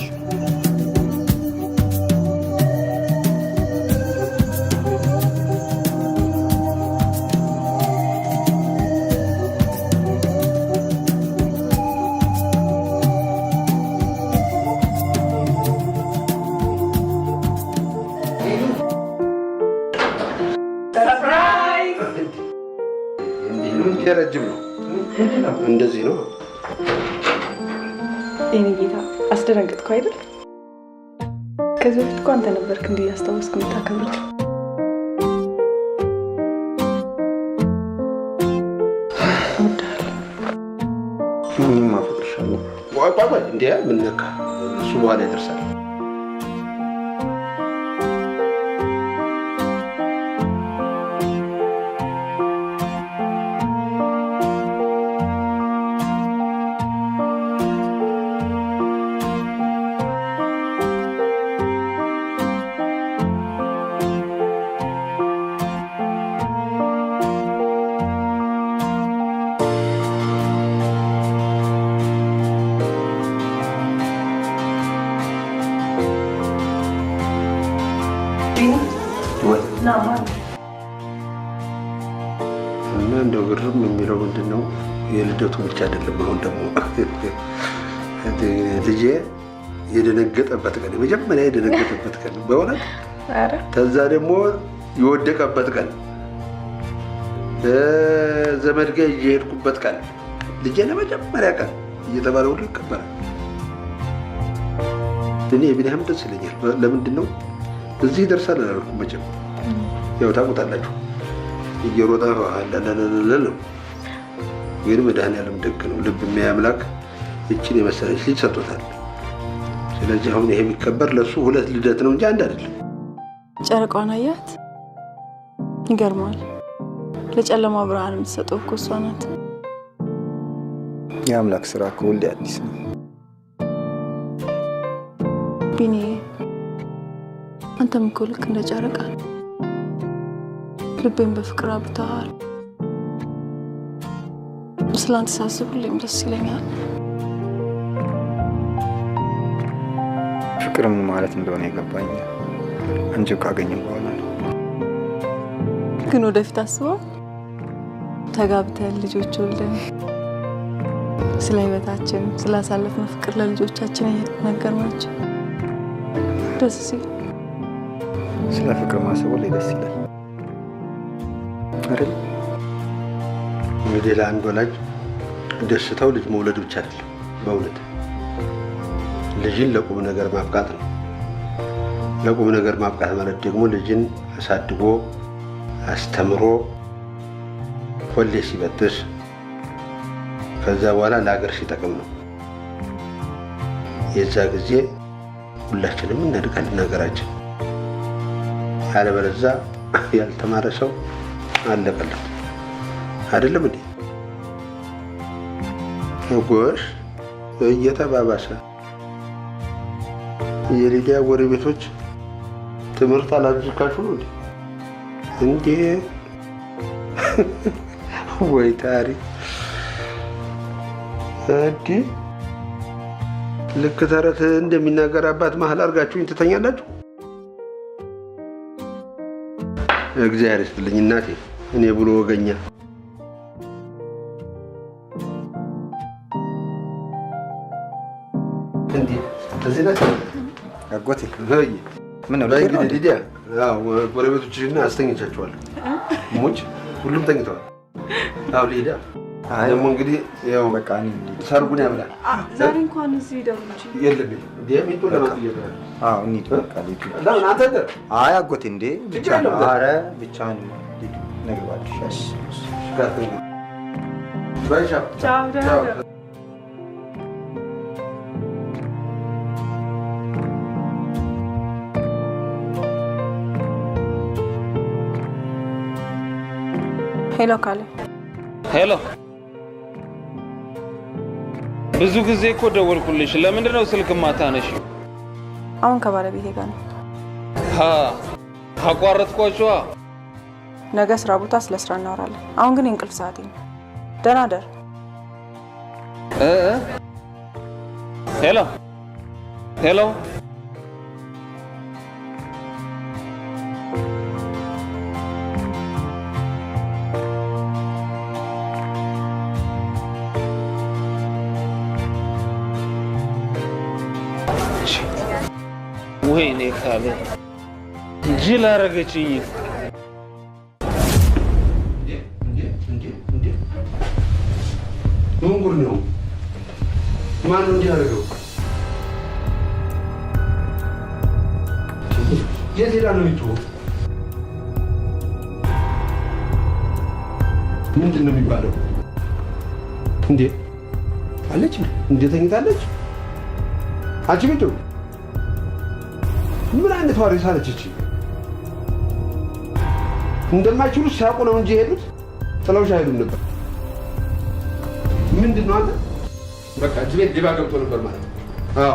ረጅም ነው። እንደዚህ ነው። የኔ ጌታ አስደነገጥኩ አይደል? ከዚህ በፊት እኮ አንተ ነበርክ እንዲህ ያስታወስኩ የምታከብሩት። እኔም አፈቅርሻለሁ። ቆይ እንዴ ምን ነካ? እሱ በኋላ ይደርሳል። እና እንደው ግርም የሚለው ምንድን ነው የልደቱ ብቻ አይደለም። አሁን ደግሞ ልጄ የደነገጠበት ቀን፣ የመጀመሪያ የደነገጠበት ቀን በእውነት ከዛ ደግሞ የወደቀበት ቀን ዘመድ ጋር የሄድኩበት ቀን ልጄ ለመጀመሪያ ቀን እየተባለ ሁሉ ይከበራል። እኔ የቢኒያም ደስ ይለኛል። ለምንድን ነው እዚህ ይደርሳል አላልኩም። መቼም ያው ታውቁታላችሁ እየሮጠ ነው። ግን መድኃኒዓለም ደግ ነው። ልብ የሚያይ አምላክ እችን የመሰለች ልጅ ሰጥቶታል። ስለዚህ አሁን ይሄ የሚከበር ለእሱ 2 ልደት ነው እንጂ አንድ አይደለም። ጨረቃዋን አያት? ይገርማል። ለጨለማ ብርሃን የምትሰጠው እኮ እሷ ናት። የአምላክ ስራ እኮ ሁሌ አዲስ ነው። ቢኒ አንተም እኮ ልክ እንደ ጨረቃ ልቤን በፍቅር አብተሃል። ስላንተ ሳስብ ሁሌም ደስ ይለኛል። ፍቅር ምን ማለት እንደሆነ የገባኝ አንቺው ካገኘን በኋላ ነው። ግን ወደፊት አስበው ተጋብተን ልጆች ወልደን ስለ ህይወታችን ስላሳለፍነው ፍቅር ለልጆቻችን እየተናገርናቸው ደስ ሲል ስለ ፍቅር ማሰብ ላይ ደስ ይላል አይደል? እንግዲህ ለአንድ ወላጅ ደስታው ልጅ መውለድ ብቻ አይደለም። በእውነት ልጅን ለቁም ነገር ማብቃት ነው። ለቁም ነገር ማብቃት ማለት ደግሞ ልጅን አሳድጎ አስተምሮ ኮሌጅ ሲበጥስ ከዛ በኋላ ለሀገር ሲጠቅም ነው። የዛ ጊዜ ሁላችንም እናድጋለን ሀገራችን። ያለበለዚያ ያልተማረ ሰው አለቀለት አይደለም እንዴ? ጎሽ እየተባባሰ የሊዲያ ጎረቤቶች ትምህርት አላዝካችሁ ነው እንዴ? ወይ ታሪክ እንዴ! ልክ ተረት እንደሚናገር አባት መሀል አድርጋችሁኝ ትተኛላችሁ። እግዚአብሔር ይስጥልኝ እናቴ፣ እኔ ብሎ ወገኛ። እንዴ እዚህ ነህ አጎቴ? ምን ነው እንግዲህ ሊዲያ፣ አዎ ጎረቤቶችሽና አስተኝቻቸዋለሁ። ሙች ሁሉም ተኝተዋል። አዎ ሊዲያ ደግሞ እንግዲህ ያው በቃ ሰርጉን ያብላል። ዛሬ እንኳን እዚህ ደውል እንጂ የለም ዲያሚቱ ለማጥየት ነው። አዎ እንሂድ በቃ ሊዱ። ለምን አንተ እንደ አይ አጎቴ እንዴ ብቻ ኧረ ብቻህን ሊዱ ነግባልሽ። ጋር ባይሻ ቻው ቻው። ሄሎ ካለ ሄሎ፣ ብዙ ጊዜ እኮ ደወልኩልሽ። ለምንድን ነው ስልክ ማታነሺው? አሁን ከባለቤቴ ጋር ነው። አቋረጥኳቸዋ። ነገ ስራ ቦታ ስለ ስራ እናወራለን። አሁን ግን የእንቅልፍ ሰዓቴ ነው። ደህና ደር። ሄሎ ሄሎ፣ ወይኔ ካለ ጅል አደረገችኝ። ምን ጉድ ነው? ማን እንዲህ ያደረገው? የት ሄዳ ነው የሚጮኸው? ምንድን ነው የሚባለው? እንዴ አለች እንዴ? ተኝታለች? አንቺ ምንድን ነው? ምን አይነት ዋሪ ሳለች እቺ? እንደማይችሉ ሲያውቁ ነው እንጂ ሄዱት ጥለውሽ አይሄዱም ነበር። ምንድን ነው አንተ? በቃ እዚህ ቤት ሌባ ገብቶ ነበር ማለት ነው። አዎ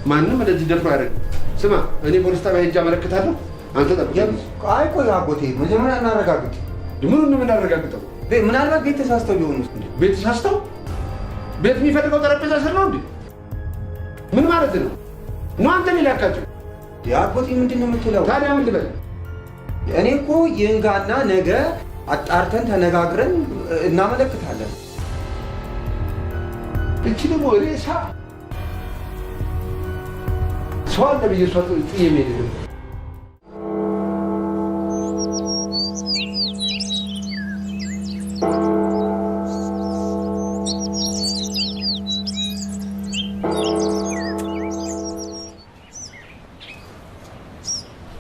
ማንም ወደዚህ ደፍሮ አያደርግም። ስማ እኔ ፖሊስ ጣቢያ ሄጄ አመለክታለሁ። አንተ ጠብቅ። አይ ቆይ አጎቴ መጀመሪያ እናረጋግጥ። ምኑን ነው የምናረጋግጠው? ምናልባት ቤት ተሳስተው ሊሆኑ እንዴ? ቤት ተሳስተው? ቤት የሚፈልገው ጠረጴዛ ስር ነው እንዴ? ምን ማለት ነው? ነው አንተ ሊላካቸው? አጎቴ ምንድን ነው የምትለው? ታዲያ ምን ልበል? እኔ እኮ ይንጋና ነገ አጣርተን ተነጋግረን እናመለክታለን። እቺ ደግሞ ሬሳ ሰው አለ ብዬ እሷ ጥዬ መሄድ ነው።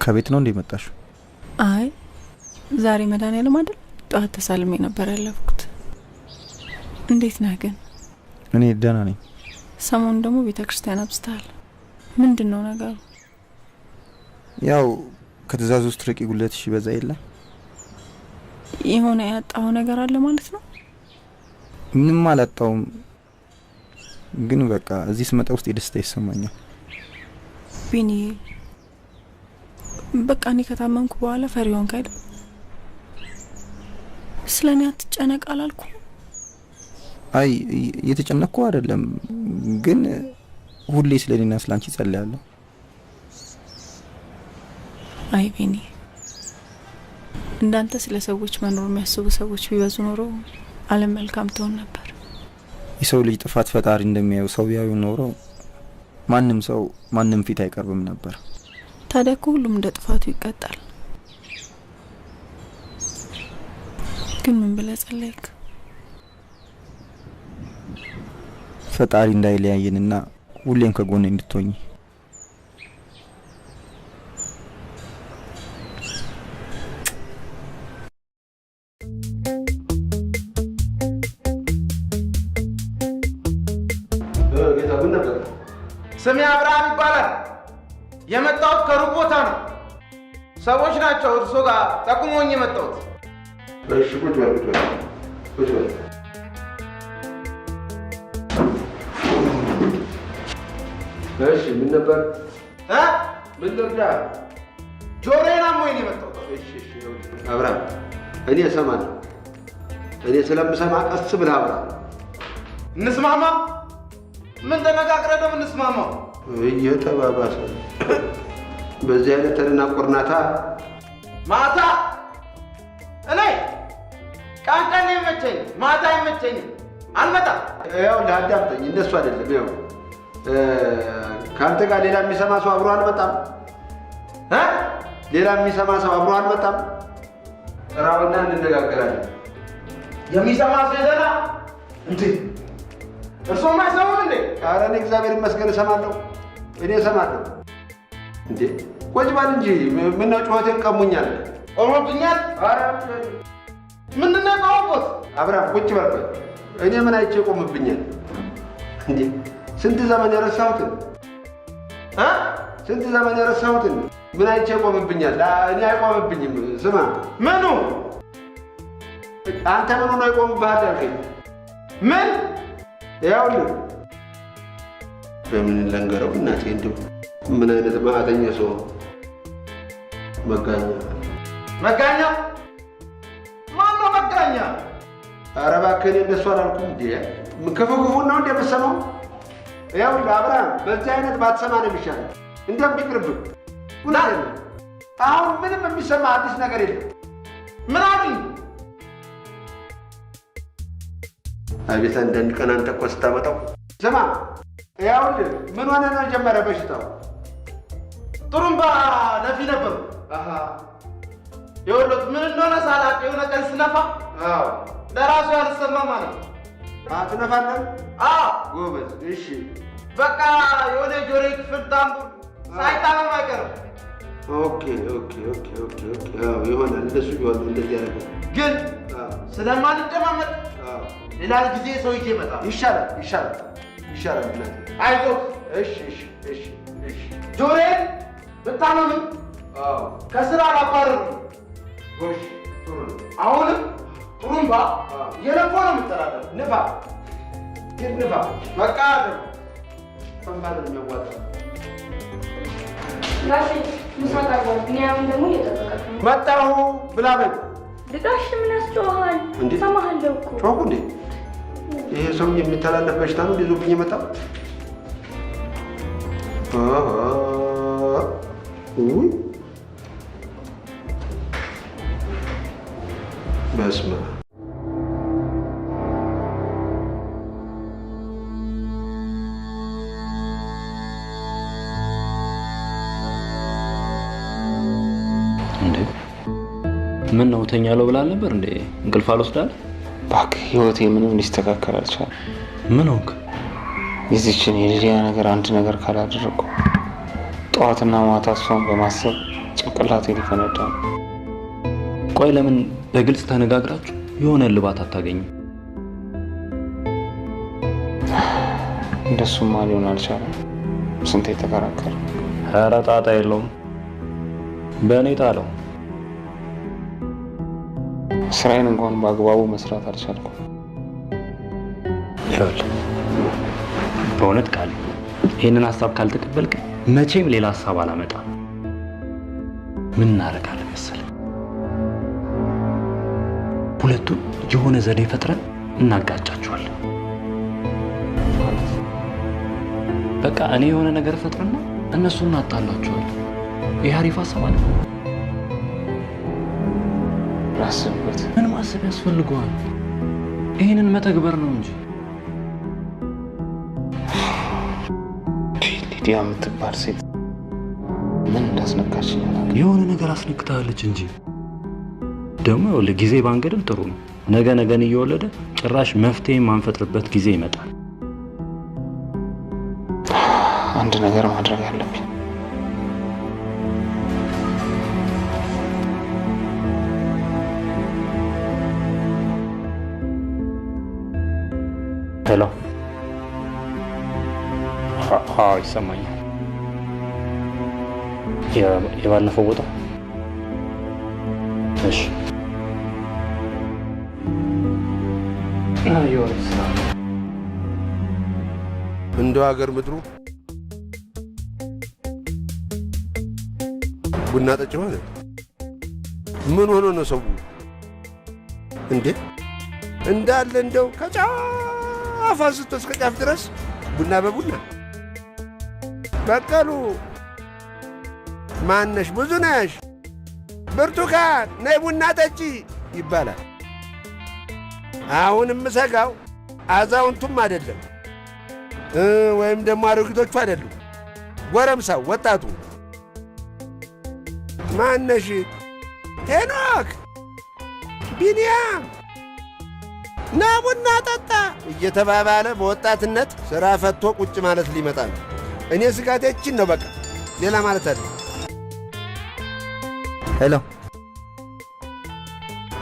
ከቤት ነው እንዴ መጣሽው? አይ ዛሬ መድኃኒዓለም አይደል? ጠዋት ተሳልሜ ነበር ያለፍኩት። እንዴት ነህ ግን? እኔ ደህና ነኝ። ሰሞኑን ደግሞ ቤተ ክርስቲያን አብዝተሃል። ምንድን ነው ነገሩ? ያው ከትእዛዝ ውስጥ ርቂ ጉልበትሽ ይበዛ የለ? የሆነ ያጣው ነገር አለ ማለት ነው? ምንም አላጣውም፣ ግን በቃ እዚህ ስመጣ ውስጥ የደስታ ይሰማኛል። ቢኒ በቃ እኔ ከታመምኩ በኋላ ፈሪ ሆንክ አይደል? ስለኔ አትጨነቅ አላልኩ? አይ እየተጨነቅኩ አይደለም፣ ግን ሁሌ ስለኔና ስላንቺ ጸልያለሁ። አይ ቢኒ እንዳንተ ስለ ሰዎች መኖር የሚያስቡ ሰዎች ቢበዙ ኖሮ ዓለም መልካም ትሆን ነበር። የሰው ልጅ ጥፋት ፈጣሪ እንደሚያየው ሰው ቢያዩ ኖሮ ማንም ሰው ማንም ፊት አይቀርብም ነበር። ታዲያ እኮ ሁሉም እንደ ጥፋቱ ይቀጣል። ግን ምን ብለህ ጸለይክ? ፈጣሪ እንዳይለያየንና ሁሌም ከጎኔ እንድትሆኚ። ስሜ አብርሃም ይባላል። የመጣሁት ከሩቅ ቦታ ነው። ሰዎች ናቸው እርሶ ጋር ጠቁሞኝ የመጣሁት። እሺ ቁጭ በል ቁጭ በል ቁጭ በል። እሺ ምን ነበር? ምን ልርዳ? ጆሮዬን አሞኝ ነው የመጣሁት። እሺ እሺ አብርሃም እኔ እሰማለሁ። እኔ ስለምሰማ ቀስ ብለህ አብራ። እንስማማ። ምን ተነጋግረን ነው የምንስማማው? እየተባባሰ በዚህ አይነት ተደናቆርናታ። ማታ እኔ ቀን ቀን ይመቸኝ፣ ማታ አይመቸኝም። አልመጣም። ያው ለአዳምጠኝ፣ እንደሱ አይደለም። ያው ከአንተ ጋር ሌላ የሚሰማ ሰው አብሮ አልመጣም። ሌላ የሚሰማ ሰው አብሮ አልመጣም። ጥራውና እንነጋገራለን። የሚሰማ ሰው የለና እንዴ? እርሶም አይሰሙም እንዴ? ኧረ እኔ እግዚአብሔር ይመስገን እሰማለሁ። እኔ እሰማለሁ። እንዴ ቁጭ በል እንጂ ምነው ጩኸቴን ቀሙኛል? ቆሞብኛል? ኧረ ምንድን ነው የቆሙት? አብርሃም ቁጭ በል። እኔ ምን አይቼ ቆምብኛል? እንዴ ስንት ዘመን የረሳሁትን ስንት ዘመን የረሳሁትን ምን አይቼ ቆምብኛል? እኔ አይቆምብኝም። ስማ ምኑ አንተ ምኑ ነው ይቆምብሃል ያልከኝ? ምን ያውልህ በምን ለንገረው እናቴ። እንደው ምን አይነት ማዕተኛ ሰው መጋኛ መጋኛ ማነው መጋኛ? ኧረ እባክህ እኔ እንደሱ አላልኩም። እንዴ ክፉ ክፉን ነው እንደ የምትሰማው? ያውልህ አብርሃም በዚህ አይነት ባትሰማ ነው የሚሻለው። እንደሚቅርብህ አሁን ምንም የሚሰማ አዲስ ነገር የለም። ምን አሉኝ? አቤት አንዳንድ ቀን አንተ እኮ ስታመጣው። ስማ ያውልህ ምን ሆነ ነው ጀመረ በሽታው? ጥሩምባ ነፊ ነበሩ። ይኸውልህ ምን እንደሆነ ሳላውቅ የሆነ ቀን ስነፋ ለራሱ ያልሰማ ማለት ነው። ትነፋለህ? ጎበዝ። እሺ በቃ የሆነ ጆሮ ክፍል ታምቡር ሳይታመም አይቀርም። ኦኬ ኦኬ ኦኬ ኦኬ ኦኬ ይሆናል። እንደሱ ቢሆን እንደዚህ ያደረገ ግን ስለማንደማመጥ ሌላ ጊዜ ሰው ይዤ እመጣለሁ። ይሻላል ይሻላል ይሻላል ብለህ አይዞህ። እሺ እሺ እሺ እሺ ጆሮዬን ብታመምም ከስራ አላባረርም። ጎሽ ጥሩ ነው። አሁንም ጥሩምባ እየነፋ ነው የምትጠራጠር። ንፋ ግን ንፋ በቃ ደግሞ ፈንባል የሚያዋጣ ጋሽ ምሳ ቀርቧል። ቢኒያምን ደግሞ እየጠበቀች ነው። መጣሁ ብላ በል። ጋሽ ምን ያስጮሃል? ሰማሃለሁ እኮ ጮኩ እንዴ? ይሄ ሰው የሚተላለፍ በሽታ ነው ይዞብኝ የመጣው። ውይ በስመ አብ። እንዴ ምን ነው ተኛለው ብላ ነበር እንዴ? እንቅልፍ አልወስዳል? እባክህ ህይወቴ ምንም ሊስተካከል አልቻለም። ምን ሆንክ? የዚችን የሊዲያ ነገር አንድ ነገር ካላደረኩ ጠዋትና ማታ እሷን በማሰብ ጭንቅ ጭንቅላቴ ሊፈነዳ ነው። ቆይ ለምን በግልጽ ተነጋግራችሁ የሆነ ልባት አታገኙ? እንደሱማ ሊሆን አልቻለም። ስንቴ ተከራከረ። ኧረ ጣጣ የለውም፣ በእኔ ጣለው። ስራዬን እንኳን በአግባቡ መስራት አልቻልኩም። ይኸውልህ በእውነት ቃል ይህንን ሀሳብ ካልተቀበልክ መቼም ሌላ ሀሳብ አላመጣም። ምን እናደርጋለን መሰለህ? ሁለቱም የሆነ ዘዴ ፈጥረን እናጋጫቸዋለን። በቃ እኔ የሆነ ነገር ፈጥረና እነሱ እናጣላቸዋለን። ይህ አሪፍ ሀሳብ አለ። አስብበት። ምን ማሰብ ያስፈልገዋል? ይህንን መተግበር ነው እንጂ። ሊዲያ የምትባል ሴት ምን እንዳስነካችኝ አላውቅም። የሆነ ነገር አስነክታለች እንጂ ደግሞ ለጊዜ ባንገድል ጥሩ ነው። ነገን እየወለደ ጭራሽ መፍትሄ የማንፈጥርበት ጊዜ ይመጣል። አንድ ነገር ማድረግ አለብኝ። ሄሎ። ይሰማኛል። የባለፈው ቦታ እሺ። እንደው ሀገር ምድሩ ቡና ጠጭ ሆነ። ምን ሆኖ ነው ሰው እንዴ? እንዳለ እንደው ከጫፍ አንስቶ እስከ ጫፍ ድረስ ቡና በቡና በቀሉ ማነሽ ብዙ ነሽ ብርቱካን ነይ ቡና ጠጪ ይባላል። አሁን የምሰጋው አዛውንቱም አይደለም ወይም ደግሞ አሮጊቶቹ አይደሉም፣ ጎረምሳው ወጣቱ ማነሽ ሄኖክ ቢንያም ና ቡና ጠጣ እየተባባለ በወጣትነት ሥራ ፈቶ ቁጭ ማለት ሊመጣ ነው። እኔ ስጋቴችን ነው በቃ ሌላ ማለት አለ። ሄሎ።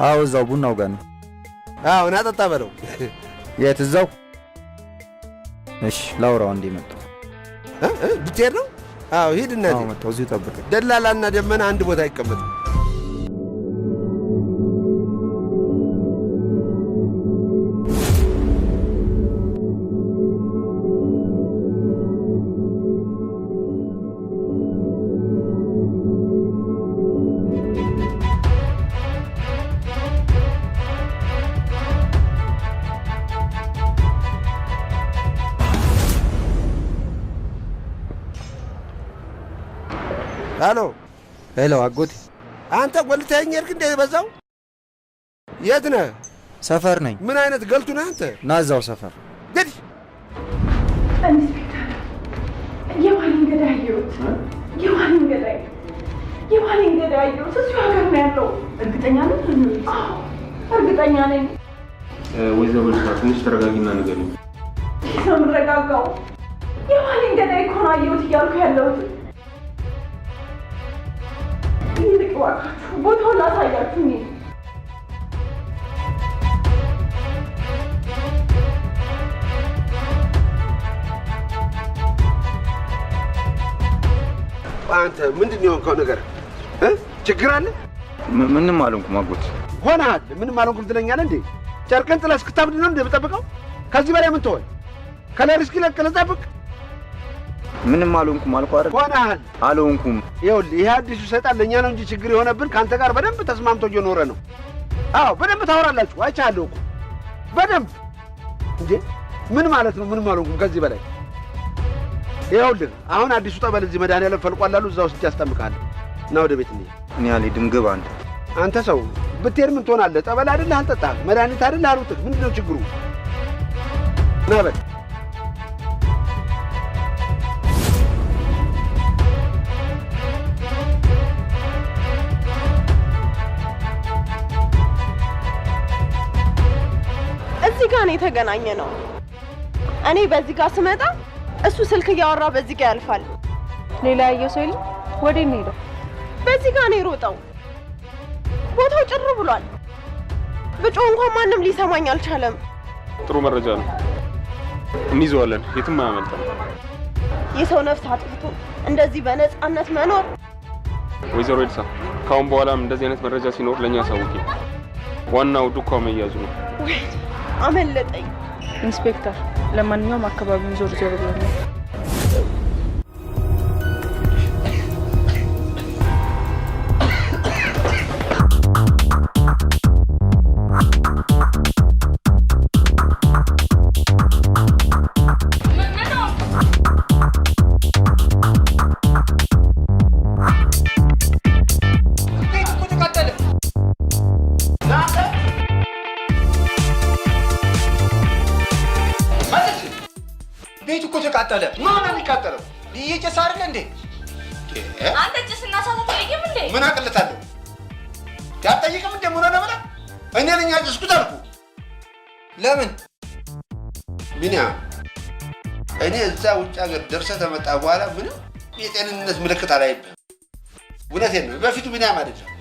አዎ እዛው ቡናው ጋር ነው። አዎ ና ጠጣ በለው። የት? እዛው። እሺ ላውራው እንዴ መጣው። ብትሄድ ነው? አዎ ሂድ እናቴ። አዎ መጣው። እዚሁ ጠብቅ። ደላላና ደመና አንድ ቦታ አይቀመጥም። ሄሎ ሄሎ። አጎቴ አንተ ጎልተኸኝ ሄድክ እንደ በዛው? የት ነህ? ሰፈር ነኝ። ምን አይነት ገልቱ ነህ አንተ? ና እዛው ሰፈር ግድ የማንን ገዳይ አየሁት? የማንን ገዳይ አየሁት? እዚሁ ሀገር ነው ያለው። እርግጠኛ ነኝ? አዎ እርግጠኛ ነኝ። ወይዘሮ ልጅ ትንሽ ተረጋጊና ንገሪኝ። ነው የምረጋጋው? የማንን ገዳይ እኮ ነው አየሁት እያልኩ ያለሁት። ይልቅ እባካችሁ ቦታውን ላሳያችሁ። አንተ ምንድን ነው የሆንከው ነገር? ችግር አለ? ምንም አልሆንኩም አጎቴ። ሆነሃል። ምንም አልሆንኩም ትለኛለህ እንዴ? ጨርቅን ጥለህ እስክታብድ ነው እንደ የምጠብቀው? ከዚህ በላይ ምን ትሆን? ከላይ እስኪለቅ ልጠብቅ? ምንም አልሆንኩም አልኩ አይደል? ሆነሃል። አልሆንኩም። ይኸውልህ ይሄ አዲሱ ሰይጣን ለእኛ ነው እንጂ ችግር የሆነብን ከአንተ ጋር በደንብ ተስማምቶ እየኖረ ነው። አዎ በደንብ ታወራላችሁ። አይቻለሁ እኮ በደንብ። እንዴ ምን ማለት ነው? ምንም አልሆንኩም ከዚህ በላይ። ይኸውልህ አሁን አዲሱ ጠበል እዚህ መድኃኒዓለም ፈልቋላሉ። እዛ ውስጥ ያስጠምቃለሁ እና ወደ ቤት እንሂድ። እኔ አልሄድም። ግባ አንተ። አንተ ሰው ብትሄድ ምን ትሆናለህ? ጠበል አይደለህ አልጠጣህ? መድኃኒት አይደለህ አሉትህ? ምንድን ነው ችግሩ? ና በል። እዚህ ጋር ነው የተገናኘ ነው። እኔ በዚህ ጋር ስመጣ እሱ ስልክ እያወራ በዚህ ጋር ያልፋል። ሌላ ያየው ሰው የለም? ወዴት ነው ሄደው? በዚህ ጋር ነው የሮጠው። ቦታው ጭር ብሏል። ብጮህ እንኳን ማንም ሊሰማኝ አልቻለም። ጥሩ መረጃ ነው። እንይዘዋለን። የትም አያመልጥም። የሰው ነፍስ አጥፍቶ እንደዚህ በነፃነት መኖር። ወይዘሮ ኤልሳ ካሁን በኋላም እንደዚህ አይነት መረጃ ሲኖር ለኛ አሳውቂ። ዋናው ዱካው መያዙ ነው። ወይ አመለጠኝ። ኢንስፔክተር፣ ለማንኛውም አካባቢውን ዞር ዞር ብለን ተቃጠለ። ማን ነው የሚቃጠለው? ይጨስ አይደል እንዴ? አንተ ጭስና እሳት አትጠይቅም እንዴ? ምን አቅልታለሁ? ያጠይቅም እንዴ? ምን ሆነ ብላ እኔ ነኝ ያጭስኩት አልኩ። ለምን ቢኒያ እኔ እዛ ውጭ ሀገር ደርሰህ ተመጣ በኋላ ምንም የጤንነት ምልክት አላይብህም። እውነቴን ነው። በፊቱ ቢኒያም አይደለም።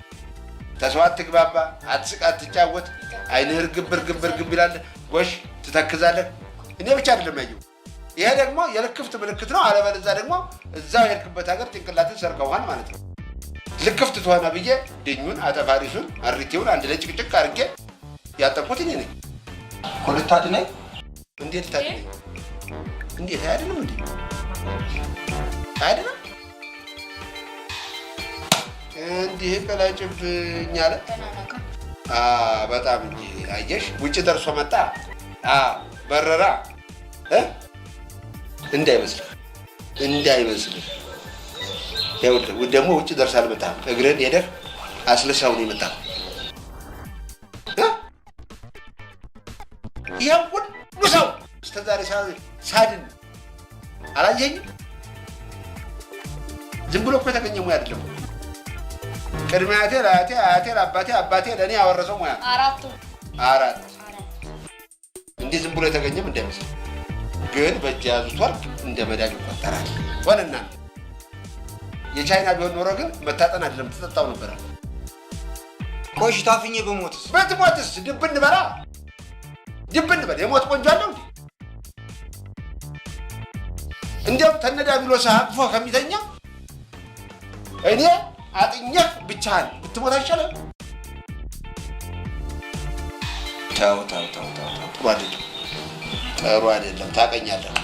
ተሰው አትግባባ፣ አትስቅ፣ አትጫወት፣ አይንህ እርግብ ይላል፣ ጎሽ ትተክዛለህ። እኔ ብቻ አይደለም ያየው። ይሄ ደግሞ የልክፍት ምልክት ነው። አለበለዚያ ደግሞ እዛው የሄድክበት ሀገር ጭንቅላትን ሰርቀዋል ማለት ነው። ልክፍት ትሆነ ብዬ ድኙን፣ አጠፋሪሱን፣ አሪቴውን አንድ ላይ ጭቅጭቅ አድርጌ ያጠቁት እኔ ነኝ። ሁለት አድነኝ። እንዴት ታድነኝ? እንዴት አይደለም እንዴ? አይደለም እንዲህ ቀላጭብኝ አለ። በጣም እንጂ አየሽ፣ ውጭ ደርሶ መጣ። በረራ እንዳይመስልህ ይኸውልህ፣ ደግሞ ውጭ ደርሰህ አልመጣህም። እግርህን ሄደህ አስልሰው ነው የመጣኸው። ይኸው ሁሉ ሰው እስከ ዛሬ ሳድን አላየኝም። ዝም ብሎ እኮ የተገኘ ሙያ አይደለም። ቅድመ አያቴ ለአያቴ፣ አያቴ ለአባቴ፣ አባቴ ለእኔ ያወረሰው ሙያ አራት እንዲህ ዝም ብሎ የተገኘም እንዳይመስል። ግን በእጅ የያዙት ወርቅ እንደ መዳን ይቆጠራል። ሆነና የቻይና ቢሆን ኖሮ ግን መታጠን አይደለም ትጠጣው ነበረ። ቆሽ ታፍኜ በሞትስ? በትሞትስ ድብን በላ ድብን በል። የሞት ቆንጆ አለው እንዴ? እንዲያውም ተነዳቢሎስ አቅፎ ከሚተኛ እኔ አጥኘህ ብቻህን ብትሞት አይሻልም? ተው ጥሩ አይደለም፣ ጥሩ አይደለም። ታውቀኛለህ።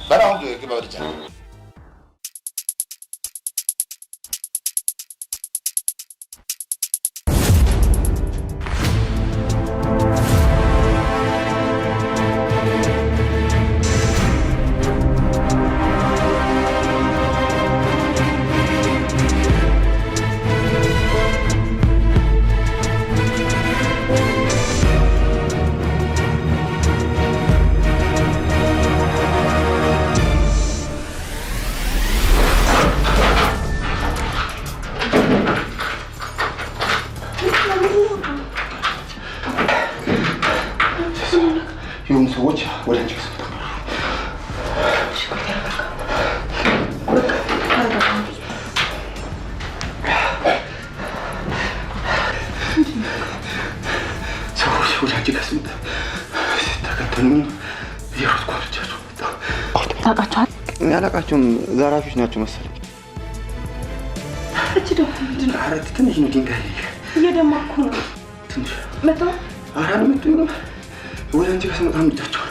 በላሁን ግባ ወደዛ። የሆኑ ሰዎች ወደ አንቺ ከስመጣ ተከተሉኝ። የሮጥኩ አልቻለሁ። ታውቃቸዋል? ያላቃቸውም ዘራፊዎች ናቸው መሰለኝ። እቺ ደግሞ ምንድን ነው? ኧረ ትንሽ ነው ድንጋይ እየደማኩ ነው። ትንሽ መጣሁ። ኧረ አልመጡም ነው። ወደ አንቺ ጋር ስመጣ አምጥቻቸዋለሁ።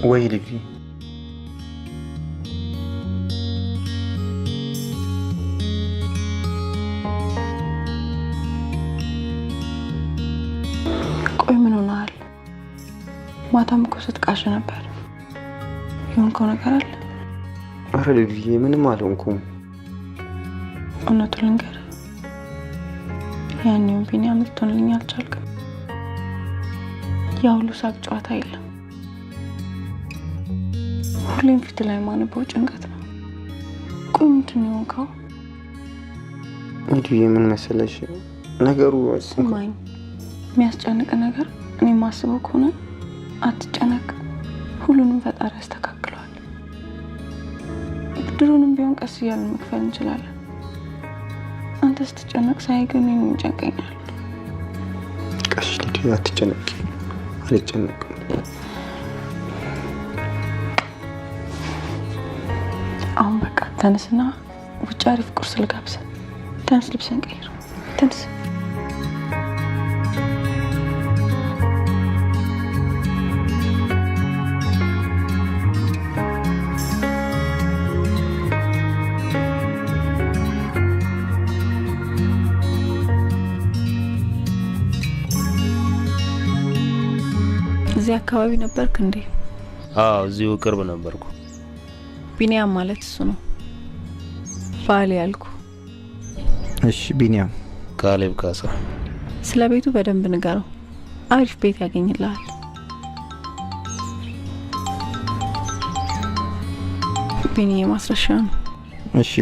ወይ ልጅ ማታም እኮ ስትቃዥ ነበር። የሆንከው ነገር አለ? አረ ልጅዬ ምንም አልሆንኩም። እውነቱን ልንገርህ፣ ያኔውን ቢኒያም ልትሆንልኝ አልቻልክም። ያ ሁሉ ሳቅ ጨዋታ የለም። ሁሌም ፊት ላይ ማነበው ጭንቀት ነው። ቆይ ምንድን ነው የሆንከው? ልጅዬ ምን መሰለሽ ነገሩ ስማኝ፣ የሚያስጨንቅ ነገር እኔ ማስበው ከሆነ አትጨነቅ። ሁሉንም ፈጣሪ ያስተካክለዋል። ብድሩንም ቢሆን ቀስ እያልን መክፈል እንችላለን። አንተ ስትጨነቅ ሳይ ግን እኔን ይጨንቀኛል። ቀሽ ልጅ አትጨነቂ። አልጨነቅም። አሁን በቃ ተነስና ውጭ አሪፍ ቁርስ ልጋብዝ። ተነስ፣ ልብስን ቀይር። ተነስ። እዚህ አካባቢ ነበርክ እንዴ? አዎ እዚሁ ቅርብ ነበርኩ። ቢኒያም ማለት እሱ ነው ባሌ ያልኩ። እሺ ቢኒያም። ካሌብ ካሳ። ስለ ቤቱ በደንብ ንገረው። አሪፍ ቤት ያገኝልሃል። ቢኒ ማስረሻ ነው። እሺ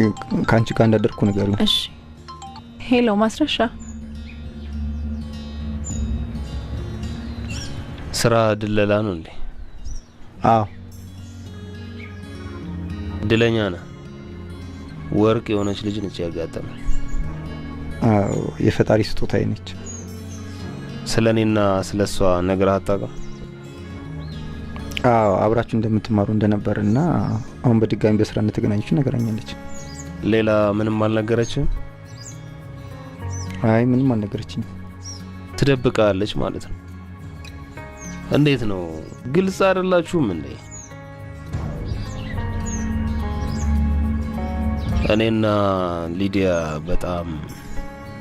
ካንቺ ጋር እንዳደርኩ ንገሪው። እሺ ሄሎ ማስረሻ። ስራ ድለላ ነው እንዴ? አዎ። እድለኛ ነህ። ወርቅ የሆነች ልጅ ነች ያጋጠመኝ። አዎ የፈጣሪ ስጦታዬ ነች። ስለኔና ስለሷ ነግረህ አታውቅም? አዎ አብራችሁ እንደምትማሩ እንደነበርና አሁን በድጋሚ በስራ እንደተገናኛችሁ ነገራኛለች። ሌላ ምንም አልነገረችም? አይ ምንም አልነገረችኝም። ትደብቃለች ማለት ነው? እንዴት ነው? ግልጽ አይደላችሁም እንዴ? እኔና ሊዲያ በጣም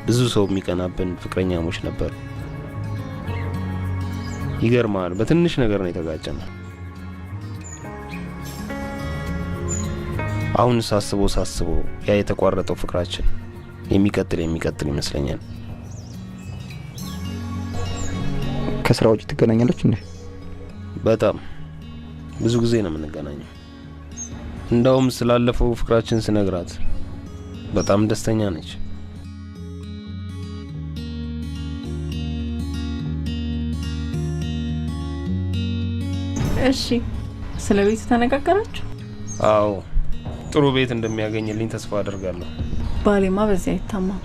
ብዙ ሰው የሚቀናብን ፍቅረኛሞች ነበር። ይገርማል። በትንሽ ነገር ነው የተጋጨነው። አሁን ሳስበው ያ የተቋረጠው ፍቅራችን የሚቀጥል ይመስለኛል። ከስራ ውጭ ትገናኛላችሁ እንዴ? በጣም ብዙ ጊዜ ነው የምንገናኘው። እንደውም ስላለፈው ፍቅራችን ስነግራት በጣም ደስተኛ ነች። እሺ ስለ ቤት ተነጋገራችሁ? አዎ ጥሩ ቤት እንደሚያገኝልኝ ተስፋ አደርጋለሁ። ባሌማ በዚያ አይታማም።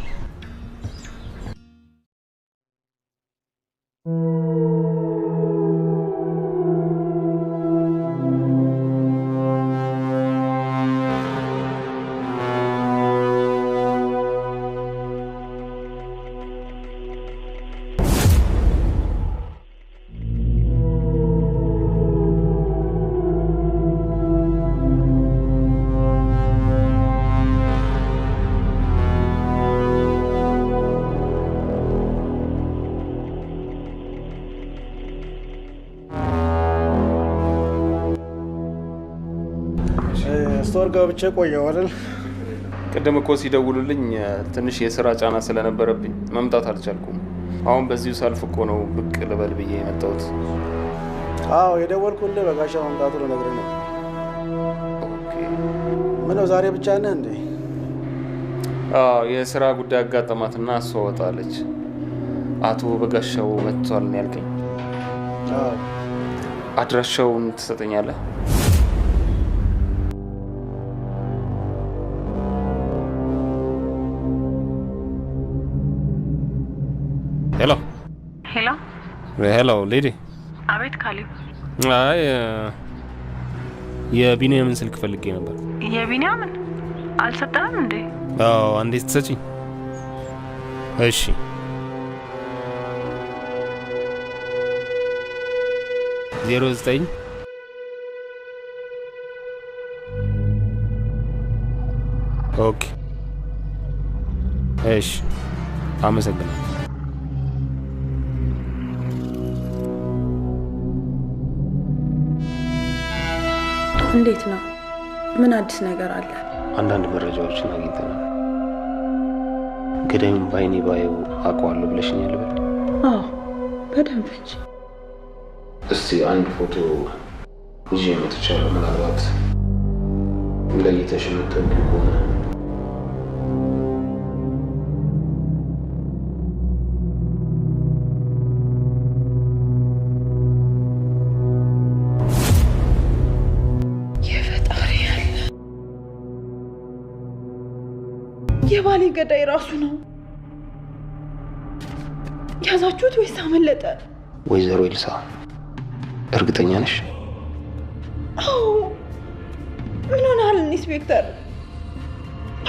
ስቶር ገብቼ ቆየሁ አይደል? ቅድም እኮ ሲደውሉልኝ ትንሽ የስራ ጫና ስለነበረብኝ መምጣት አልቻልኩም። አሁን በዚሁ ሳልፍ እኮ ነው ብቅ ልበል ብዬ የመጣሁት። አዎ የደወልኩልህ በጋሻ መምጣቱ ልነግርህ ነው። ምነው ዛሬ ብቻ ነህ እንዴ? አዎ የስራ ጉዳይ አጋጠማትና እሷ ወጣለች። አቶ በጋሻው መጥቷል ነው ያልከኝ? አዎ። አድራሻውን ትሰጠኛለህ? ሄሎ ሌዲ። አቤት ካሌብ። አይ የቢኒያምን ስልክ ፈልጌ ነበር። የቢኒያምን አልሰጠህም እንዴ? አዎ አንዴ ስትሰጪኝ። እሺ ዜሮ 9 ኦኬ እሺ አመሰግናለሁ። እንዴት ነው? ምን አዲስ ነገር አለ? አንዳንድ መረጃዎችን አግኝተናል። ገዳዩን በአይኔ ባየው አውቀዋለሁ ብለሽኛል ልበል? አዎ በደንብ እንጂ። እስቲ አንድ ፎቶ ይዤ መጥቻለሁ። ምናልባት ለይተሽ የምትወዱ ከሆነ የባሌ ገዳይ ራሱ ነው። ያዛችሁት ወይስ አመለጠ? ወይዘሮ ኤልሳ እርግጠኛ ነሽ? አዎ። ምን ሆነሃል ኢንስፔክተር?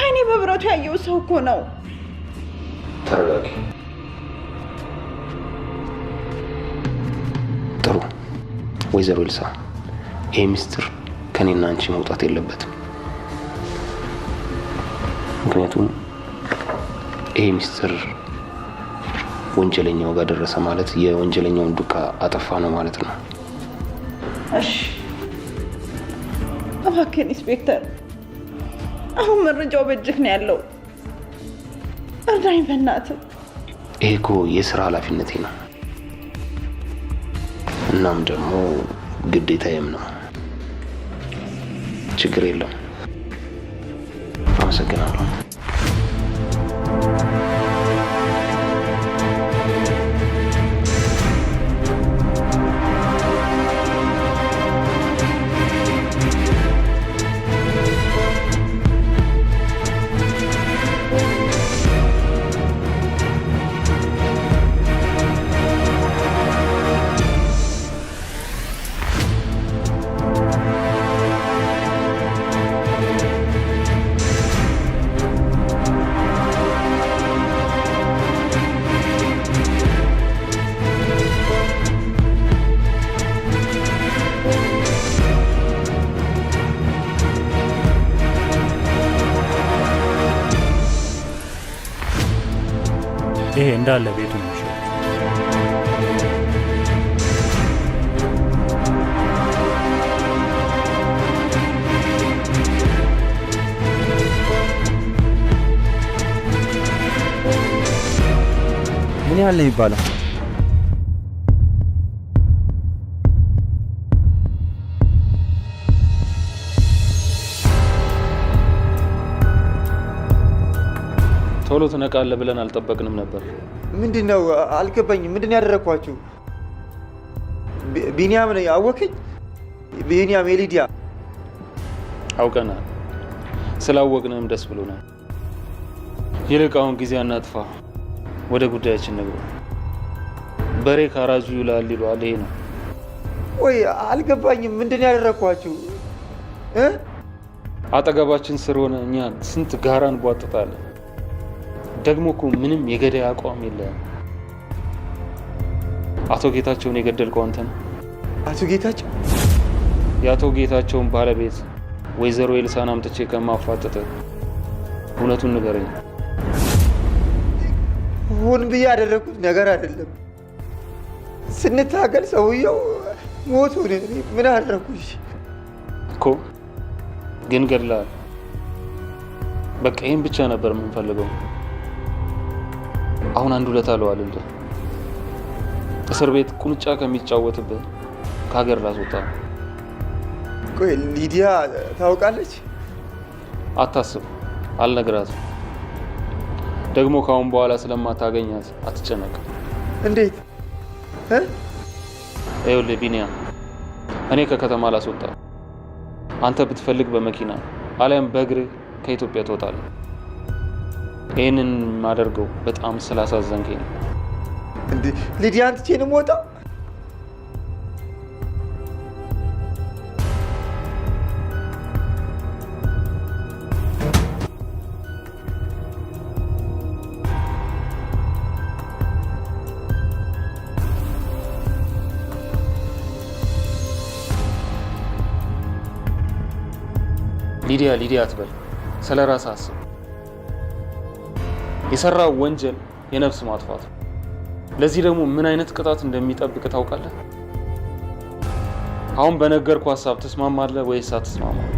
አይኔ በብረቱ ያየው ሰው እኮ ነው። ተረጋጊ። ጥሩ ወይዘሮ ኤልሳ፣ ይሄ ሚስጥር ከኔና አንቺ መውጣት የለበትም። ምክንያቱም ይሄ ሚስጥር ወንጀለኛው ጋር ደረሰ ማለት የወንጀለኛውን ዱካ አጠፋ ነው ማለት ነው። እሺ እባክህ ኢንስፔክተር፣ አሁን መረጃው በእጅህ ነው ያለው። እርዳኝ በእናትህ። ይሄ እኮ የስራ ኃላፊነቴ ነው፣ እናም ደግሞ ግዴታዬም ነው። ችግር የለም። አመሰግናለሁ። ይሄ እንዳለ ቤቱ ነው። ምን ያህል ነው የሚባለው? ቶሎ ትነቃለህ ብለን አልጠበቅንም ነበር። ምንድነው? አልገባኝም። ምንድን ያደረኳችሁ? ቢኒያም ነው አወከኝ? ቢኒያም የሊዲያ አውቀናል። ስላወቅንም ደስ ብሎናል። ይልቅ አሁን ጊዜ አናጥፋ፣ ወደ ጉዳያችን ነግሮ። በሬ ካራጁ ይውላል ይሏል። ይሄ ነው ወይ? አልገባኝም። ምንድን ያደረኳችሁ? አጠገባችን ስር ሆነ እኛ ስንት ጋራ እንቧጥጣለን። ደግሞ እኮ ምንም የገዳይ አቋም የለም። አቶ ጌታቸውን የገደልከው አንተ ነው። አቶ ጌታቸው? የአቶ ጌታቸውን ባለቤት ወይዘሮ ኤልሳን አምጥቼ ከማፋጠጥ እውነቱን ንገረኝ። ሁን ብዬ ያደረኩት ነገር አይደለም። ስንታገል ሰውየው ሞቱ። ምን አደረኩሽ እኮ? ግን ገድለሃል። በቃ ይህን ብቻ ነበር የምንፈልገው። አሁን አንድ ውለታ አለዋለሁ። እስር ቤት ቁንጫ ከሚጫወትበት ከሀገር ላስወጣ። ቆይ ሊዲያ ታውቃለች? አታስብ፣ አልነግራትም። ደግሞ ካሁን በኋላ ስለማታገኛት አትጨነቅ። እንዴት? ይኸውልህ ቢኒያም፣ እኔ ከከተማ ላስወጣ። አንተ ብትፈልግ በመኪና አሊያም በእግርህ ከኢትዮጵያ ትወጣለህ። ይህንን ማደርገው በጣም ስላሳዘንከኝ ነው። እንዴ ሊዲያን ትቼ ነው የምወጣው? ሊዲያ አትበል፣ ስለ ራስህ አስብ። የሰራው ወንጀል የነፍስ ማጥፋት። ለዚህ ደግሞ ምን አይነት ቅጣት እንደሚጠብቅ ታውቃለህ? አሁን በነገርኩ ሀሳብ ትስማማለህ ወይስ አትስማማም?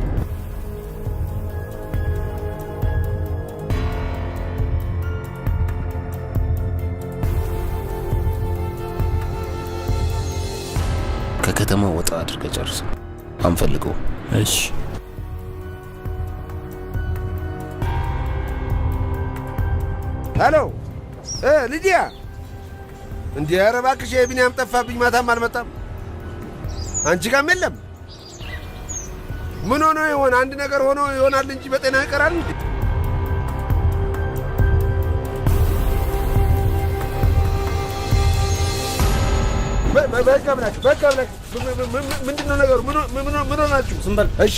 ከከተማ ወጣ አድርገህ ጨርስ። አንፈልገው። እሺ። ሄሎ ሊዲያ፣ እንዴ ኧረ እባክሽ የቢኒያም ጠፋብኝ። ማታም አልመጣም፣ አንቺ ጋርም የለም። ምን ሆኖ ይሆን? አንድ ነገር ሆኖ ይሆናል እንጂ በጤና ይቀራል እንዴ? በቃ ብላችሁ ምንድን ነው ነገሩ? ምን ሆናችሁ? ዝም በል። እሺ፣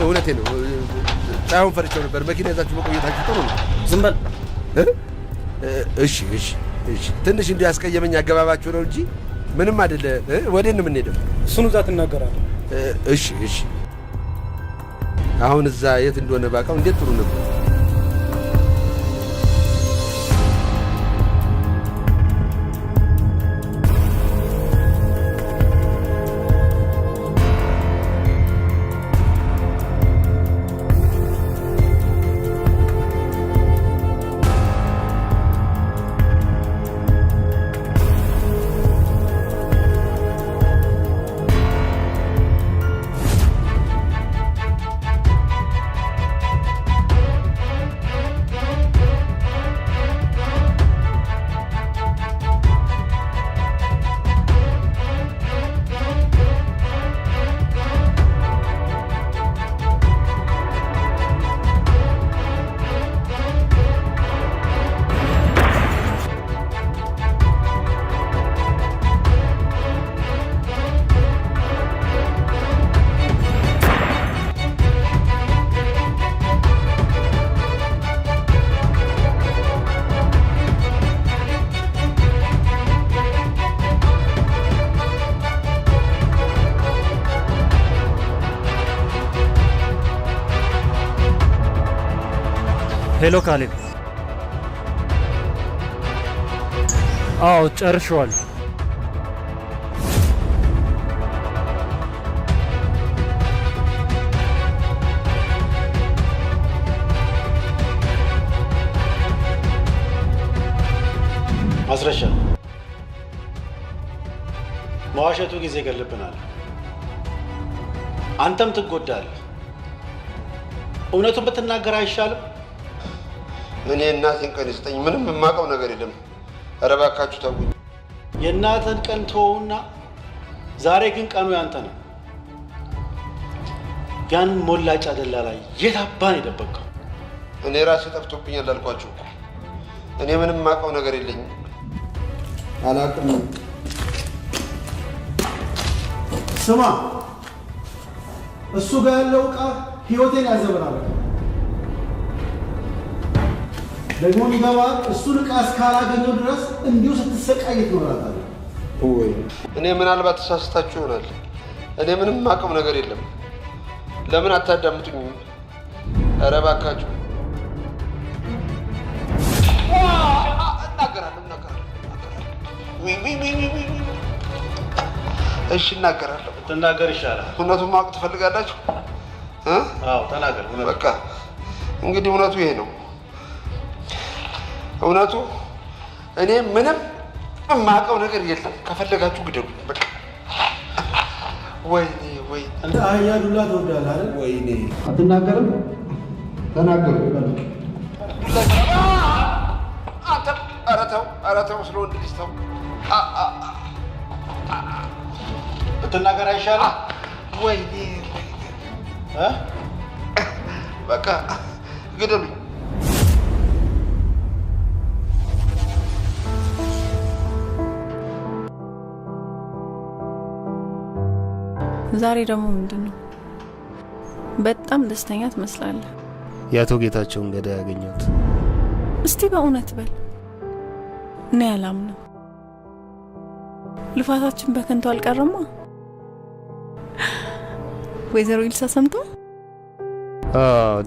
እውነቴ ነው። ሳይሆን ፈርቼው ነበር። መኪና ይዛችሁ መቆየታችሁ ጥሩ ነው። ዝም በል። እሺ፣ ትንሽ እንዲህ ያስቀየመኝ አገባባችሁ ነው እንጂ ምንም አይደለ። ወዴት ነው የምንሄደው? እሱን እዛ ትናገራለህ። እሺ። አሁን እዛ የት እንደሆነ ባውቀው እንዴት ጥሩ ነበር። ሄሎ ካሌብ። አዎ ጨርሼዋለሁ። ማስረሻ መዋሸቱ ጊዜ ይገልብናል። አንተም ትጎዳለህ። እውነቱን ብትናገር አይሻልም? እኔ እናቴን ቀን ይስጠኝ፣ ምንም የማውቀው ነገር የለም። ኧረ እባካችሁ ተውኝ። የእናትህን ቀን ተወውና ዛሬ ግን ቀኑ ያንተ ነው። ያን ሞላጫ ደላላ የት አባን የደበቀው? እኔ ራሴ ጠፍቶብኛል አልኳችሁ እኮ። እኔ ምንም የማውቀው ነገር የለኝም፣ አላውቅም። ስማ፣ እሱ ጋር ያለው ዕቃ ህይወቴን ያዘበራል። ደግሞ ይገባል። እሱን ዕቃ እስካላገኘው ድረስ እንዲሁ ስትሰቃይ ትኖራለህ። ወይ እኔ ምናልባት ተሳስታችሁ ይሆናል። እኔ ምንም የማውቀው ነገር የለም። ለምን አታዳምጡኝም? ኧረ እባካችሁ። እሺ እናገራለሁ። ትናገር ይሻላል። እውነቱን ማወቅ ትፈልጋላችሁ? አዎ ተናገር። በቃ እንግዲህ እውነቱ ይሄ ነው። እውነቱ እኔ ምንም የማውቀው ነገር የለም። ከፈለጋችሁ ግደሉኝ። በቃ ወይኔ እንደ አህያ ዱላ ትወዳለህ አይደል? ወይኔ አትናገርም? ተናገሩ። ኧረ ተው፣ ስለ ወንድ ልጅ ተው። ብትናገር አይሻልም? ወይኔ በቃ ግደሉኝ። ዛሬ ደግሞ ምንድን ነው? በጣም ደስተኛ ትመስላለህ። የአቶ ጌታቸውን ገዳይ ያገኘሁት። እስቲ በእውነት በል። እኔ አላምንም። ልፋታችን በከንቱ አልቀረማ። ወይዘሮ ኢልሳ ሰምታ?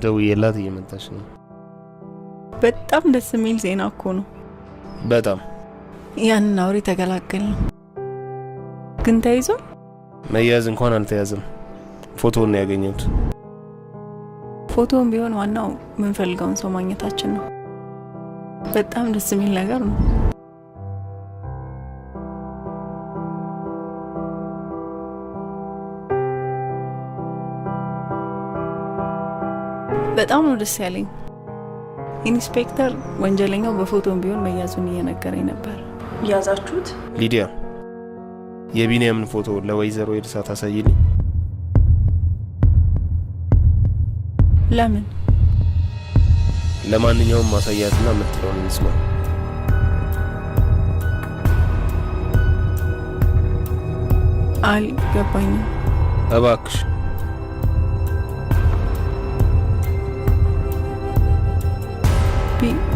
ደውዬላት እየመጣች ነው። በጣም ደስ የሚል ዜና እኮ ነው። በጣም ያንን አውሬ ተገላገል ነው። ግን ተይዞ መያዝ እንኳን አልተያዘም። ፎቶውን ነው ያገኘሁት። ፎቶውን ቢሆን ዋናው የምንፈልገውን ሰው ማግኘታችን ነው። በጣም ደስ የሚል ነገር ነው። በጣም ነው ደስ ያለኝ። ኢንስፔክተር ወንጀለኛው በፎቶም ቢሆን መያዙን እየነገረኝ ነበር። ያዛችሁት? ሊዲያ የቢኒያምን ፎቶ ለወይዘሮ ኤልሳ ታሳይልኝ። ለምን? ለማንኛውም ማሳያትና የምትለውን እንስማ። አልገባኝም። እባክሽ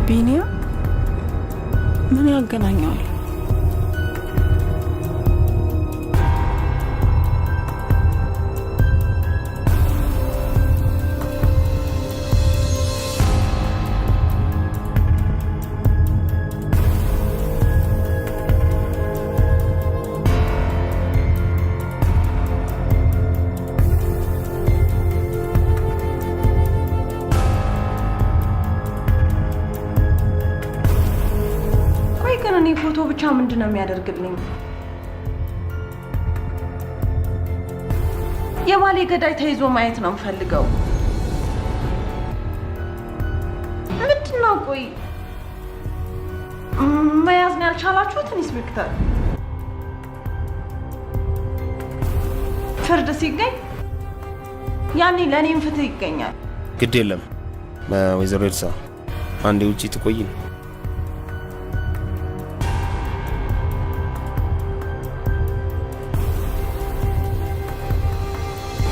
ቢኒያ ምን ያገናኘዋል? ፎቶ ብቻ ምንድነው የሚያደርግልኝ? የባሌ ገዳይ ተይዞ ማየት ነው የምፈልገው። ምንድነው? ቆይ መያዝ ነው ያልቻላችሁት? ኢንስፔክተር ፍርድ ሲገኝ ያኔ ለእኔም ፍትህ ይገኛል። ግድ የለም ወይዘሮ ኤልሳ አንዴ ውጪ ትቆይ።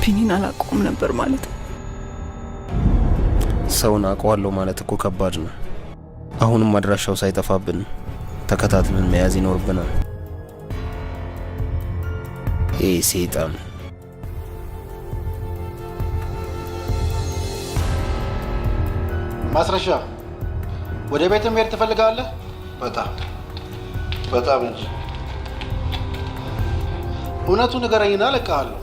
ቢኒን አላውቀውም ነበር ማለት ነው። ሰውን አውቀዋለሁ ማለት እኮ ከባድ ነው። አሁንም አድራሻው ሳይጠፋብን ተከታትለን መያዝ ይኖርብናል። ሰይጣን ማስረሻ፣ ወደ ቤት መሄድ ትፈልጋለህ? በጣም እንጂ። እውነቱን ንገረኝና እለቅሃለሁ።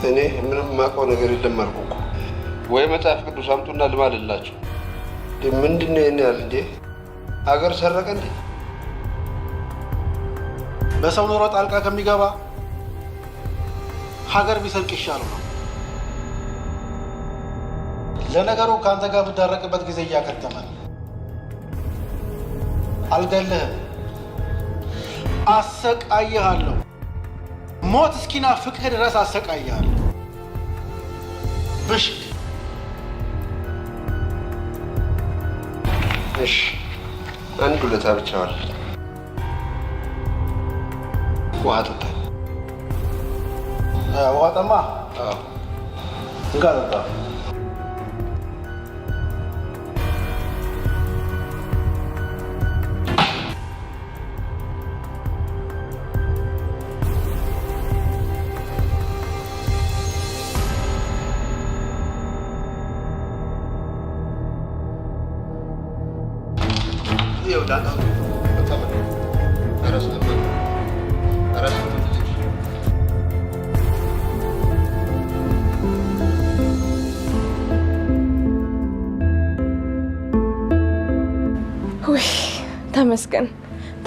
እኔ ምንም የማውቀው ነገር የለም አልኩህ እኮ። ወይ መጽሐፍ ቅዱስ አምጡና ልማልላቸው። ምንድን ነው ይሄን ያህል እንዴ? ሀገር ሰረቀ እንዴ? በሰው ኑሮ ጣልቃ ከሚገባ ሀገር ቢሰርቅ ይሻለው ነው። ለነገሩ ከአንተ ጋር ብዳረቅበት ጊዜ እያከተመ ነው። አልገልህም፣ አሰቃይሃለሁ። ሞት እስኪናፍቅህ ድረስ አሰቃይሃለሁ። ብሽቅ እሺ፣ አንድ ውለታ ብቻ ዋል። ውሃ ጠጣ። ውሃ ጠማ? እንካ ጠጣ።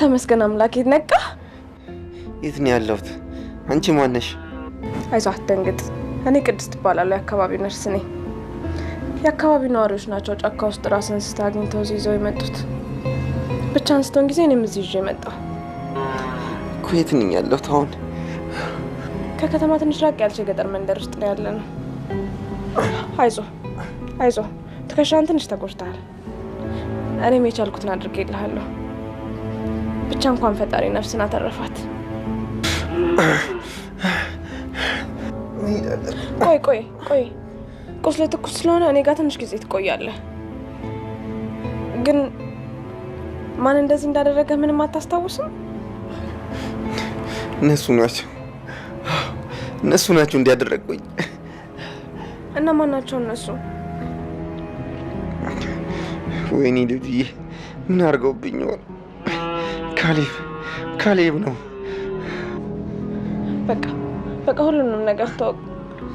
ተመስገን አምላኬ። ነቃ? የት ነው ያለሁት? አንቺ ማን ነሽ? አይዞህ አትደንግጥ። እኔ ቅድስት እባላለሁ። የአካባቢው ነርስ ነኝ። የአካባቢው ነዋሪዎች ናቸው ጫካ ውስጥ ራስን ስታ አግኝተው ይዘው የመጡት። ብቻ አንስተውን ጊዜ እኔም እዚህ ይዤ መጣሁ እኮ። የት ነኝ ያለሁት አሁን? ከከተማ ትንሽ ራቅ ያለች የገጠር መንደር ውስጥ ነው ያለ ነው። አይዞህ፣ ትከሻን ትንሽ ተጎድተሃል። እኔም የቻልኩትን አድርጌልሃለሁ። ብቻ እንኳን ፈጣሪ ነፍስን አተረፋት። ቆይ ቁስል ትኩስ ስለሆነ እኔ ጋር ትንሽ ጊዜ ትቆያለህ። ግን ማን እንደዚህ እንዳደረገ ምንም አታስታውስም? እነሱ ናቸው እንዲያደረጉኝ። እና ማን ናቸው እነሱ? ወይኔ ልጅዬ ምን አድርገውብኝ ይሆን? ካሌብ ነው። በቃ ሁሉንም ነገር ተወቅ።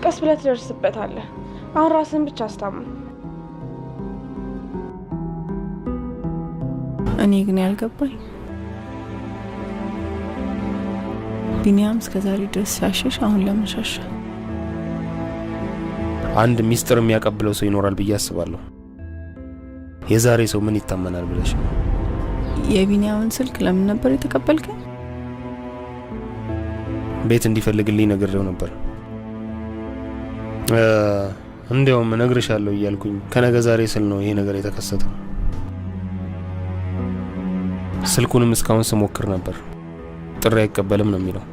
ቀስ ብለህ ትደርስበታለህ። አሁን ራስህን ብቻ አስታምን። እኔ ግን ያልገባኝ ቢኒያም እስከዛሬ ድረስ ሲያሸሽ አሁን ለምን ሸሸ? አንድ ሚስጥር የሚያቀብለው ሰው ይኖራል ብዬ አስባለሁ። የዛሬ ሰው ምን ይታመናል ብለሽ? የቢኒያምን ስልክ ለምን ነበር የተቀበልከኝ? ቤት እንዲፈልግልኝ ነግሬው ነበር። እንዲያውም እነግርሻለሁ እያልኩኝ ከነገ ዛሬ ስል ነው ይሄ ነገር የተከሰተው። ስልኩንም እስካሁን ስሞክር ነበር፣ ጥሪ አይቀበልም ነው የሚለው።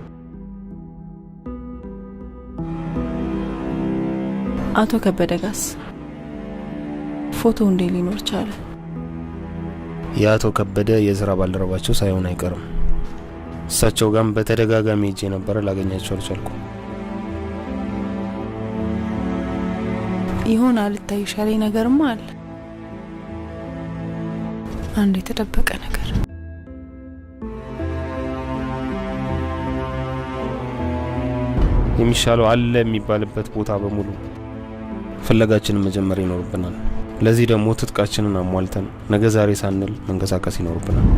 አቶ ከበደ ጋስ ፎቶ እንዴ ሊኖር ቻለ? የአቶ ከበደ የስራ ባልደረባቸው ሳይሆን አይቀርም። እሳቸው ጋርም በተደጋጋሚ ሄጄ ነበር፣ ላገኛቸው አልቻልኩም። ይሆናል ልታይሻለኝ ነገርማ አለ። አንድ የተደበቀ ነገር። የሚሻለው አለ የሚባልበት ቦታ በሙሉ ፍለጋችንን መጀመር ይኖርብናል። ለዚህ ደግሞ ትጥቃችንን አሟልተን ነገ ዛሬ ሳንል መንቀሳቀስ ይኖርብናል።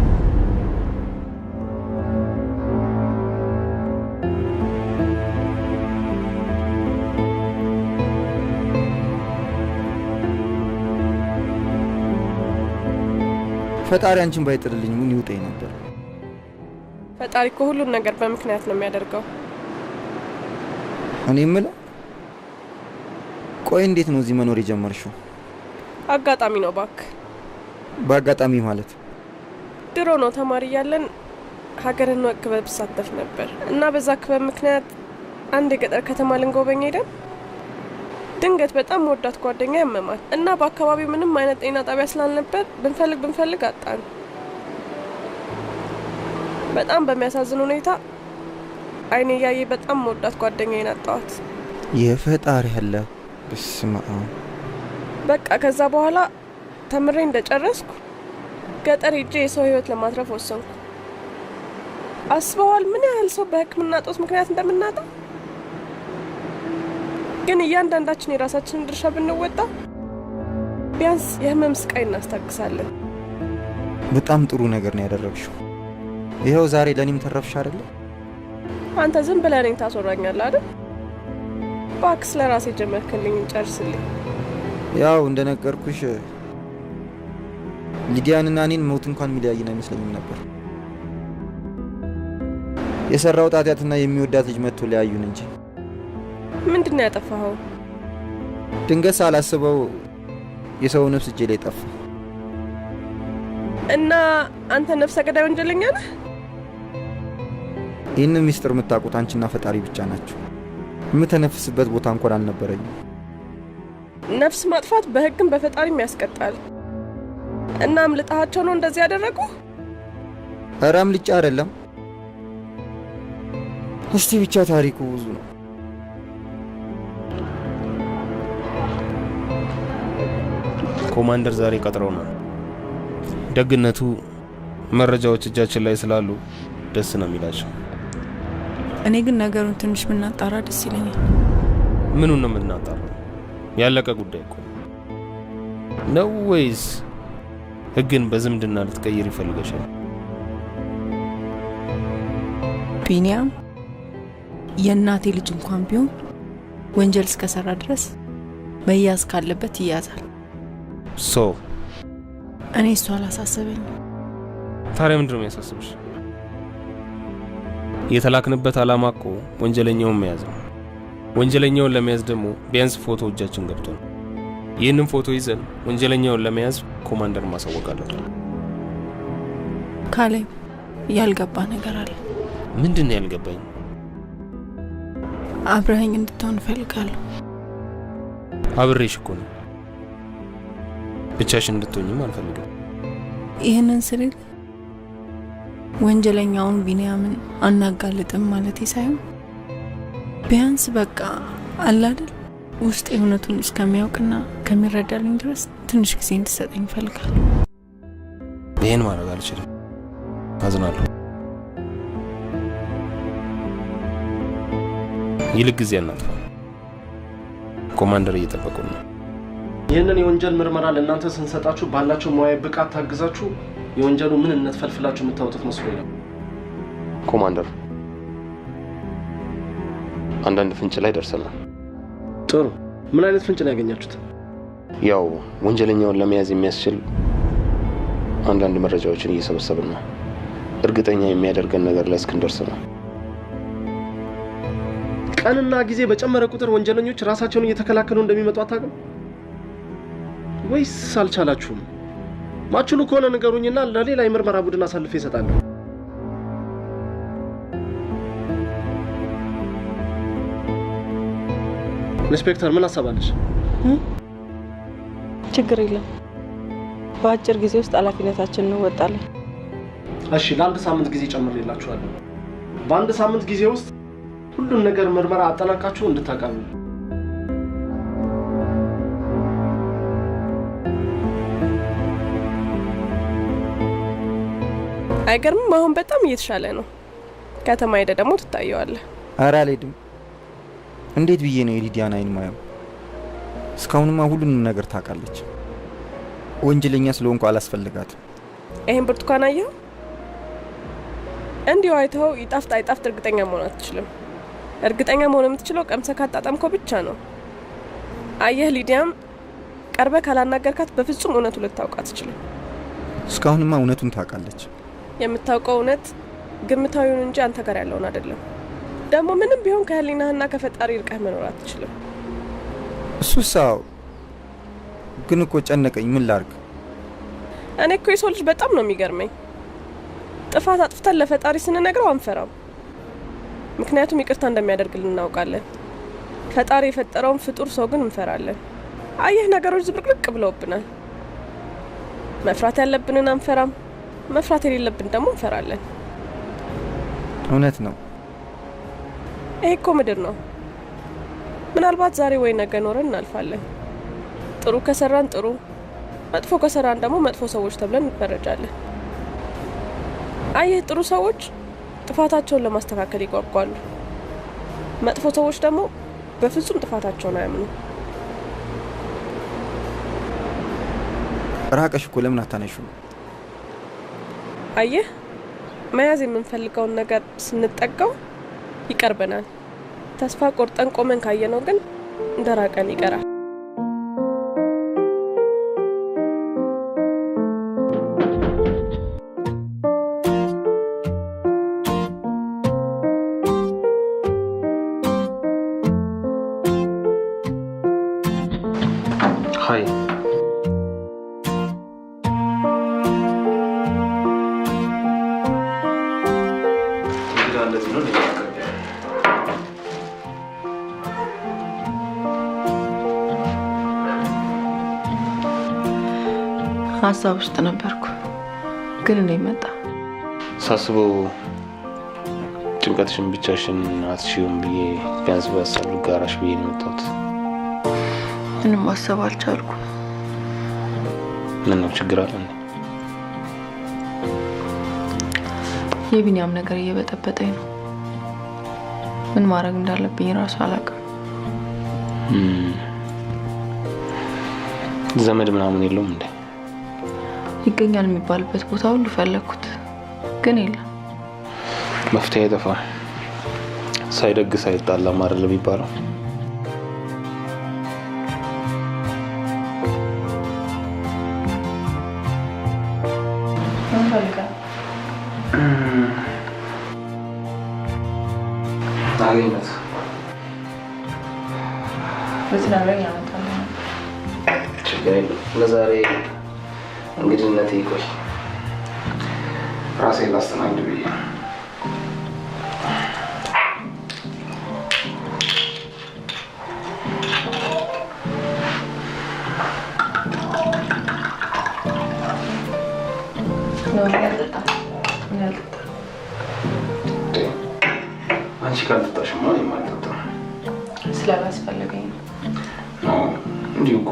ፈጣሪ አንቺን ባይጥልልኝ ምን ይውጠኝ ነበር? ፈጣሪ እኮ ሁሉን ነገር በምክንያት ነው የሚያደርገው። እኔ የምለው ቆይ እንዴት ነው እዚህ መኖር የጀመርሽው? አጋጣሚ ነው ባክ። በአጋጣሚ ማለት ድሮ ነው ተማሪ ያለን ሀገርን ወቅ ክበብ ሳተፍ ነበር እና በዛ ክበብ ምክንያት አንድ የገጠር ከተማ ልንጎበኝ ሄደን ድንገት በጣም ወዳት ጓደኛ ያመማት እና በአካባቢው ምንም አይነት ጤና ጣቢያ ስላልነበር ብንፈልግ አጣን። በጣም በሚያሳዝን ሁኔታ አይኔ ያየ በጣም ወዳት ጓደኛዬን አጣኋት። የፈጣሪ ያለ በስመ አብ። በቃ ከዛ በኋላ ተምሬ እንደጨረስኩ ገጠር ሄጄ የሰው ህይወት ለማትረፍ ወሰንኩ። አስበዋል ምን ያህል ሰው በሕክምና ጦስ ምክንያት እንደምናጣ? ግን እያንዳንዳችን የራሳችንን ድርሻ ብንወጣ ቢያንስ የህመም ስቃይ እናስታግሳለን። በጣም ጥሩ ነገር ነው ያደረግሽው። ይኸው ዛሬ ለኔም ተረፍሽ አይደል? አንተ ዝም ብለህ እኔን ታስወራኛለህ አይደል? እባክህ ስለራሴ ጀመርክልኝ እንጨርስልኝ። ያው እንደነገርኩሽ ሊዲያንና እኔን ሞት እንኳን የሚለያየን አይመስለኝም ነበር። የሰራው ጣጣትና የሚወዳት ልጅ መጥቶ ሊያዩን እንጂ። ምንድን ነው ያጠፋኸው? ድንገት ሳላስበው የሰው ነፍስ እጄ ላይ ጠፋ። እና አንተ ነፍሰ ገዳይ ወንጀለኛ ነህ? ይህን ሚስጥር የምታውቁት አንቺና ፈጣሪ ብቻ ናቸው። የምተነፍስበት ቦታ እንኳን አልነበረኝም። ነፍስ ማጥፋት በህግም በፈጣሪም ያስቀጣል። እና አምልጣቸው ነው እንደዚህ ያደረጉ? ኧረ አምልጬ አይደለም። እስቲ ብቻ ታሪኩ ብዙ ነው። ኮማንደር ዛሬ ቀጥረውናል። ደግነቱ መረጃዎች እጃችን ላይ ስላሉ ደስ ነው የሚላቸው። እኔ ግን ነገሩን ትንሽ ብናጣራ ደስ ይለኛል። ምኑን ነው የምናጣራው? ያለቀ ጉዳይ እኮ ነው። ወይስ ህግን በዝምድና ልትቀይር ይፈልገሻል? ቢኒያም የእናቴ ልጅ እንኳን ቢሆን ወንጀል እስከሰራ ድረስ መያዝ ካለበት ይያዛል። እኔ እሱ አላሳሰበኝ። ታዲያ ምንድን ነው የሚያሳስብሽ? የተላክንበት ዓላማ እኮ ወንጀለኛውን መያዝ ነው። ወንጀለኛውን ለመያዝ ደግሞ ቢያንስ ፎቶ እጃችን ገብቷል። ይህንን ፎቶ ይዘን ወንጀለኛውን ለመያዝ ኮማንደር ማሳወቅ አለብን። ካሌብ ያልገባ ነገር አለ። ምንድን ነው ያልገባኝ? አብረኸኝ እንድትሆን እፈልጋለሁ። አብሬሽ እኮ ነው። ብቻሽን እንድትሆኝም አልፈልግም። ይህንን ስል ወንጀለኛውን ቢኒያምን አናጋልጥም ማለቴ ሳይሆን ቢያንስ በቃ አላደል ውስጥ እውነቱን እስከሚያውቅና ከሚረዳልኝ ድረስ ትንሽ ጊዜ እንድትሰጠኝ እፈልጋለሁ። ይህን ማድረግ አልችልም። አዝናለሁ። ይልቅ ጊዜ እናጥፋ። ኮማንደር እየጠበቁ ነው። ይህንን የወንጀል ምርመራ ለእናንተ ስንሰጣችሁ ባላችሁ ሙያዊ ብቃት ታግዛችሁ የወንጀሉ ምንነት ፈልፍላችሁ የምታወጡት መስሎኝ ነው። ኮማንደር፣ አንዳንድ ፍንጭ ላይ ደርሰናል። ጥሩ። ምን አይነት ፍንጭ ነው ያገኛችሁት? ያው ወንጀለኛውን ለመያዝ የሚያስችል አንዳንድ መረጃዎችን እየሰበሰብን ነው። እርግጠኛ የሚያደርገን ነገር ላይ እስክንደርስ ነው። ቀንና ጊዜ በጨመረ ቁጥር ወንጀለኞች ራሳቸውን እየተከላከሉ እንደሚመጡ አታውቅም ወይስ አልቻላችሁም? ማችሉ ከሆነ ንገሩኝና ለሌላ የምርመራ ቡድን አሳልፌ እሰጣለሁ። ኢንስፔክተር ምን አሳባለሽ? ችግር የለም። በአጭር ጊዜ ውስጥ ኃላፊነታችንን እንወጣለን። እሺ፣ ለአንድ ሳምንት ጊዜ ጨምሬላችኋለሁ። በአንድ ሳምንት ጊዜ ውስጥ ሁሉን ነገር ምርመራ አጠናቃችሁ እንድታቀርቡ። አይገርምም? አሁን በጣም እየተሻለ ነው። ከተማ ሄደ ደግሞ ትታየዋለህ። ኧረ አልሄድም። እንዴት ብዬ ነው የሊዲያን አይን ማየው? እስካሁንማ ሁሉንም ነገር ታውቃለች። ወንጀለኛ ስለሆንኩ አላስፈልጋትም። ይሄን ብርቱካን አየኸው? እንዲሁ አይተኸው ይጣፍጥ አይጣፍጥ እርግጠኛ መሆን አትችልም። እርግጠኛ መሆን የምትችለው ቀምሰህ ካጣጣምከው ብቻ ነው። አየህ፣ ሊዲያም ቀርበህ ካላናገርካት በፍጹም እውነቱ ልታውቅ አትችልም። እስካሁንማ እውነቱን ታውቃለች። የምታውቀው እውነት ግምታዊውን እንጂ አንተ ጋር ያለውን አይደለም። ደግሞ ምንም ቢሆን ከህሊናህና ከፈጣሪ ርቀህ መኖር አትችልም። እሱሳው ግን እኮ ጨነቀኝ። ምን ላርግ? እኔ እኮ የሰው ልጅ በጣም ነው የሚገርመኝ። ጥፋት አጥፍተን ለፈጣሪ ስንነግረው አንፈራም። ምክንያቱም ይቅርታ እንደሚያደርግልን እናውቃለን። ፈጣሪ የፈጠረውን ፍጡር ሰው ግን እንፈራለን። አየህ፣ ነገሮች ዝብርቅርቅ ብለውብናል። መፍራት ያለብንን አንፈራም፣ መፍራት የሌለብን ደግሞ እንፈራለን። እውነት ነው። ይሄ እኮ ምድር ነው። ምናልባት ዛሬ ወይ ነገ ኖረን እናልፋለን። ጥሩ ከሰራን ጥሩ፣ መጥፎ ከሰራን ደግሞ መጥፎ ሰዎች ተብለን እንፈረጃለን። አየህ፣ ጥሩ ሰዎች ጥፋታቸውን ለማስተካከል ይጓጓሉ። መጥፎ ሰዎች ደግሞ በፍጹም ጥፋታቸውን አያምኑ። ራቀሽ እኮ ለምን አታነሹ? አየህ፣ መያዝ የምንፈልገውን ነገር ስንጠጋው ይቀርበናል። ተስፋ ቆርጠን ቆመን ካየነው ግን እንደራቀን ይቀራል። ሀይ ሀሳብ ውስጥ ነበርኩ፣ ግን እኔ መጣ ሳስበው ጭንቀትሽን ብቻሽን አትሽውም ብዬ ቢያንስ በሀሳብ ልጋራሽ ብዬ ነው የመጣሁት። ምንም ማሰብ አልቻልኩም። ምን ነው ችግር አለ? የቢኒያም ነገር እየበጠበጠኝ ነው። ምን ማድረግ እንዳለብኝ ራሱ አላውቅም። ዘመድ ምናምን የለውም እንዴ? ይገኛል የሚባልበት ቦታ ሁሉ ፈለግኩት፣ ግን የለም። መፍትሄ አይጠፋ። ሳይደግስ አይጣላም አይደል የሚባለው? አገኘት በትናለኝ ያመጣል። ችግር የለም። ለዛሬ እንግድነቴ ይቆይ፣ ራሴን ላስተናግድ ብዬ አንቺ ካልጠጣሽማ እኔም አልጠጣም። ስላላስፈለገኝ ነው። እንዲሁ እኮ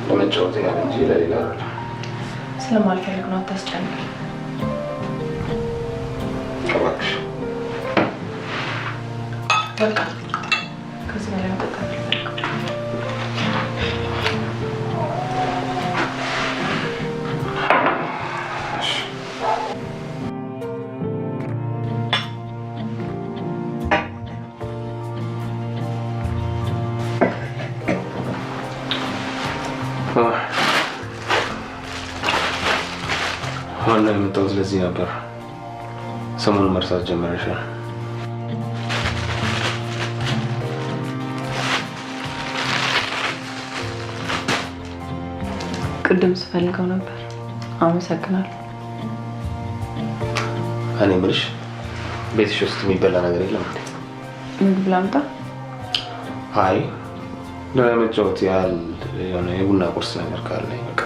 ለመጫወት ያህል እንጂ ለሌላ አይደለም። ስለማልፈልግ ነው። አታስጨንቅ እባክሽ። በቃ ከዚህ በላይ መጠጣት ዋና የመጣሁት ለዚህ ነበር። ሰሞኑን መርሳት ጀመረሻል። ቅድም ስፈልገው ነበር። አመሰግናለሁ። እኔ የምልሽ ቤትሽ ውስጥ የሚበላ ነገር የለም እንዴ? ምግብ ላምጣ? አይ ለመጫወት ያህል የሆነ የቡና ቁርስ ነገር ካለ በቃ።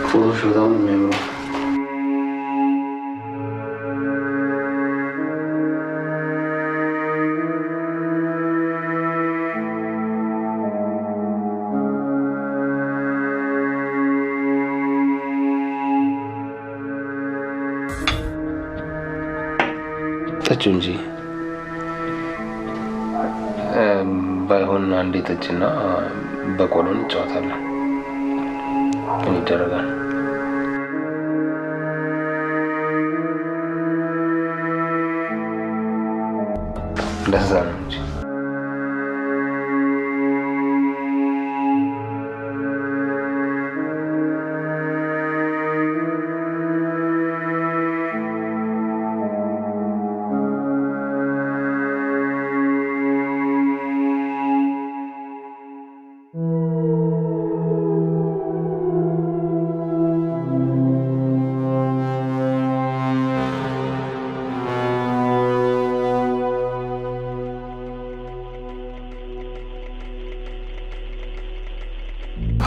ፎቶሽ በጣም ነው የሚያምረው። ጠጪው እንጂ ባይሆን አንዴ ጠጪና በቆሎ እንጫወታለን። ምን ይደረጋል? እንደዛ ነው እንጂ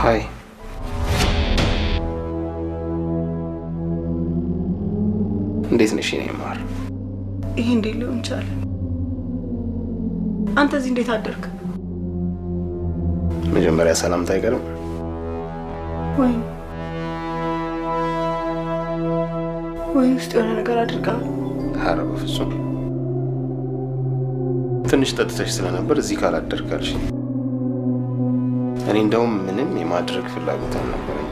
ሀይ እንዴት ነሽ? እኔ ማር ይሄ እንዴት ሊሆን ቻለ? አንተ እዚህ እንዴት አደርክ? መጀመሪያ ሰላምታ አይቀርም ወይ ውስጥ የሆነ ነገር አድርጋል? ኧረ በፍጹም ትንሽ ጠጥተሽ ስለነበር እዚህ ካላደርጋልሽ እኔ እንደውም ምንም የማድረግ ፍላጎት አልነበረኝም።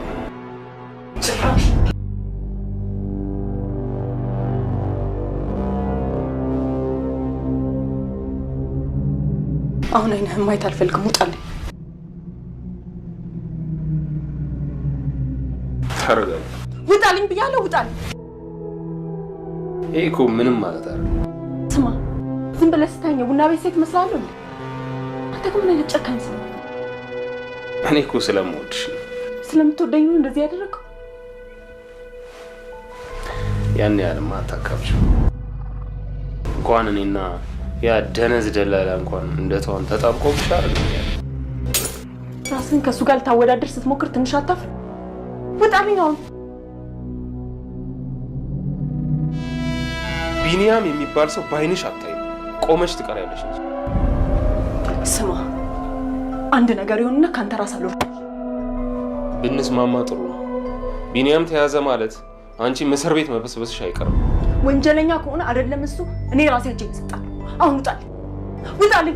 አሁን አይነህን ማየት አልፈልግም። ውጣልኝ። ተረጋጊ። ውጣልኝ ብያለሁ። ውጣልኝ። ይሄ እኮ ምንም ማለት አይደለም። ስማ፣ ዝም ብለህ ስታየኝ ቡና ቤት ሴት እመስላለሁ እንዴ? አንተ ግን ምን አይነት ጨካኝ ሰው? እኔ እኮ ስለምወድሽ ነው። ስለምትወደኝ ነው እንደዚህ ያደረገው? ያን ያህልማ አታካብጂው። እንኳን እኔና ያ ደነዝ ደላላ እንኳን እንደተዋን ተጣብቆብሻል። ራስን ከሱ ጋር ልታወዳደር ስትሞክር ትንሽ አታፍር? ውጣልኝ አሁን። ቢኒያም የሚባል ሰው ባይንሽ አታይም። ቆመሽ ትቀሪያለሽ እንጂ። ስማ፣ አንድ ነገር ይሁንና ካንተ ራስ አልወርድ። ብንስማማ ጥሩ ነው። ቢኒያም ተያዘ ማለት አንቺ እስር ቤት መበስበስሽ አይቀርም። ወንጀለኛ ከሆነ አይደለም እሱ፣ እኔ ራሴ እጄ ይሰጣል። አሁን ውጣልኝ፣ ውጣልኝ።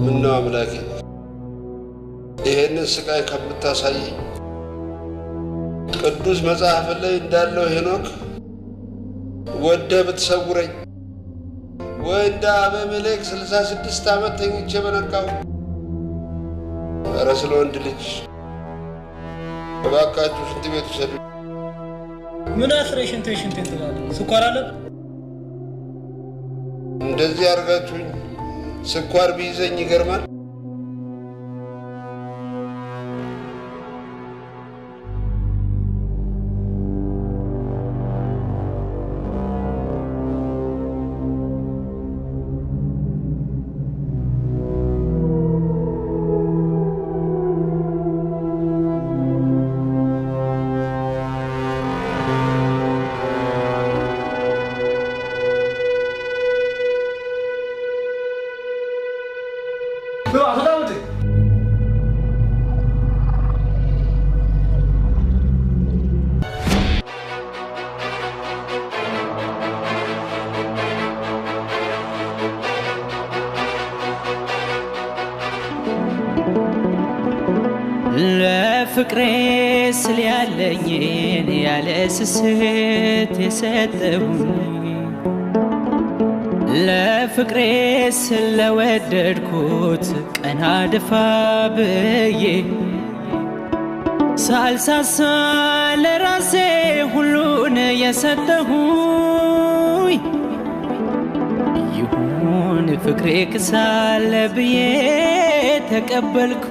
ምነው አምላኬ ይሄንን ስቃይ ከምታሳይ ቅዱስ መጽሐፍ ላይ እንዳለው ሄኖክ ወደ ብትሰውረኝ ወንዳ በመልክ 66 ዓመት ተኝቼ በነቃው። ኧረ ስለ ወንድ ልጅ እባካችሁ ሽንት ቤት ውሰዱ። ምን አስረሽ ሽንት ትላለህ? ስኳር አለ? እንደዚህ አድርጋችሁኝ ስኳር ቢይዘኝ ይገርማል። ለፍቅሬ ስል ያለኝን ያለ ስስት የሰጠሁኝ ለፍቅሬ ስለወደድኩት ቀና ደፋ ብዬ ሳልሳሳ ለራሴ ሁሉን የሰጠሁኝ ይሁን ፍቅሬ ክሳለ ብዬ ተቀበልኩ።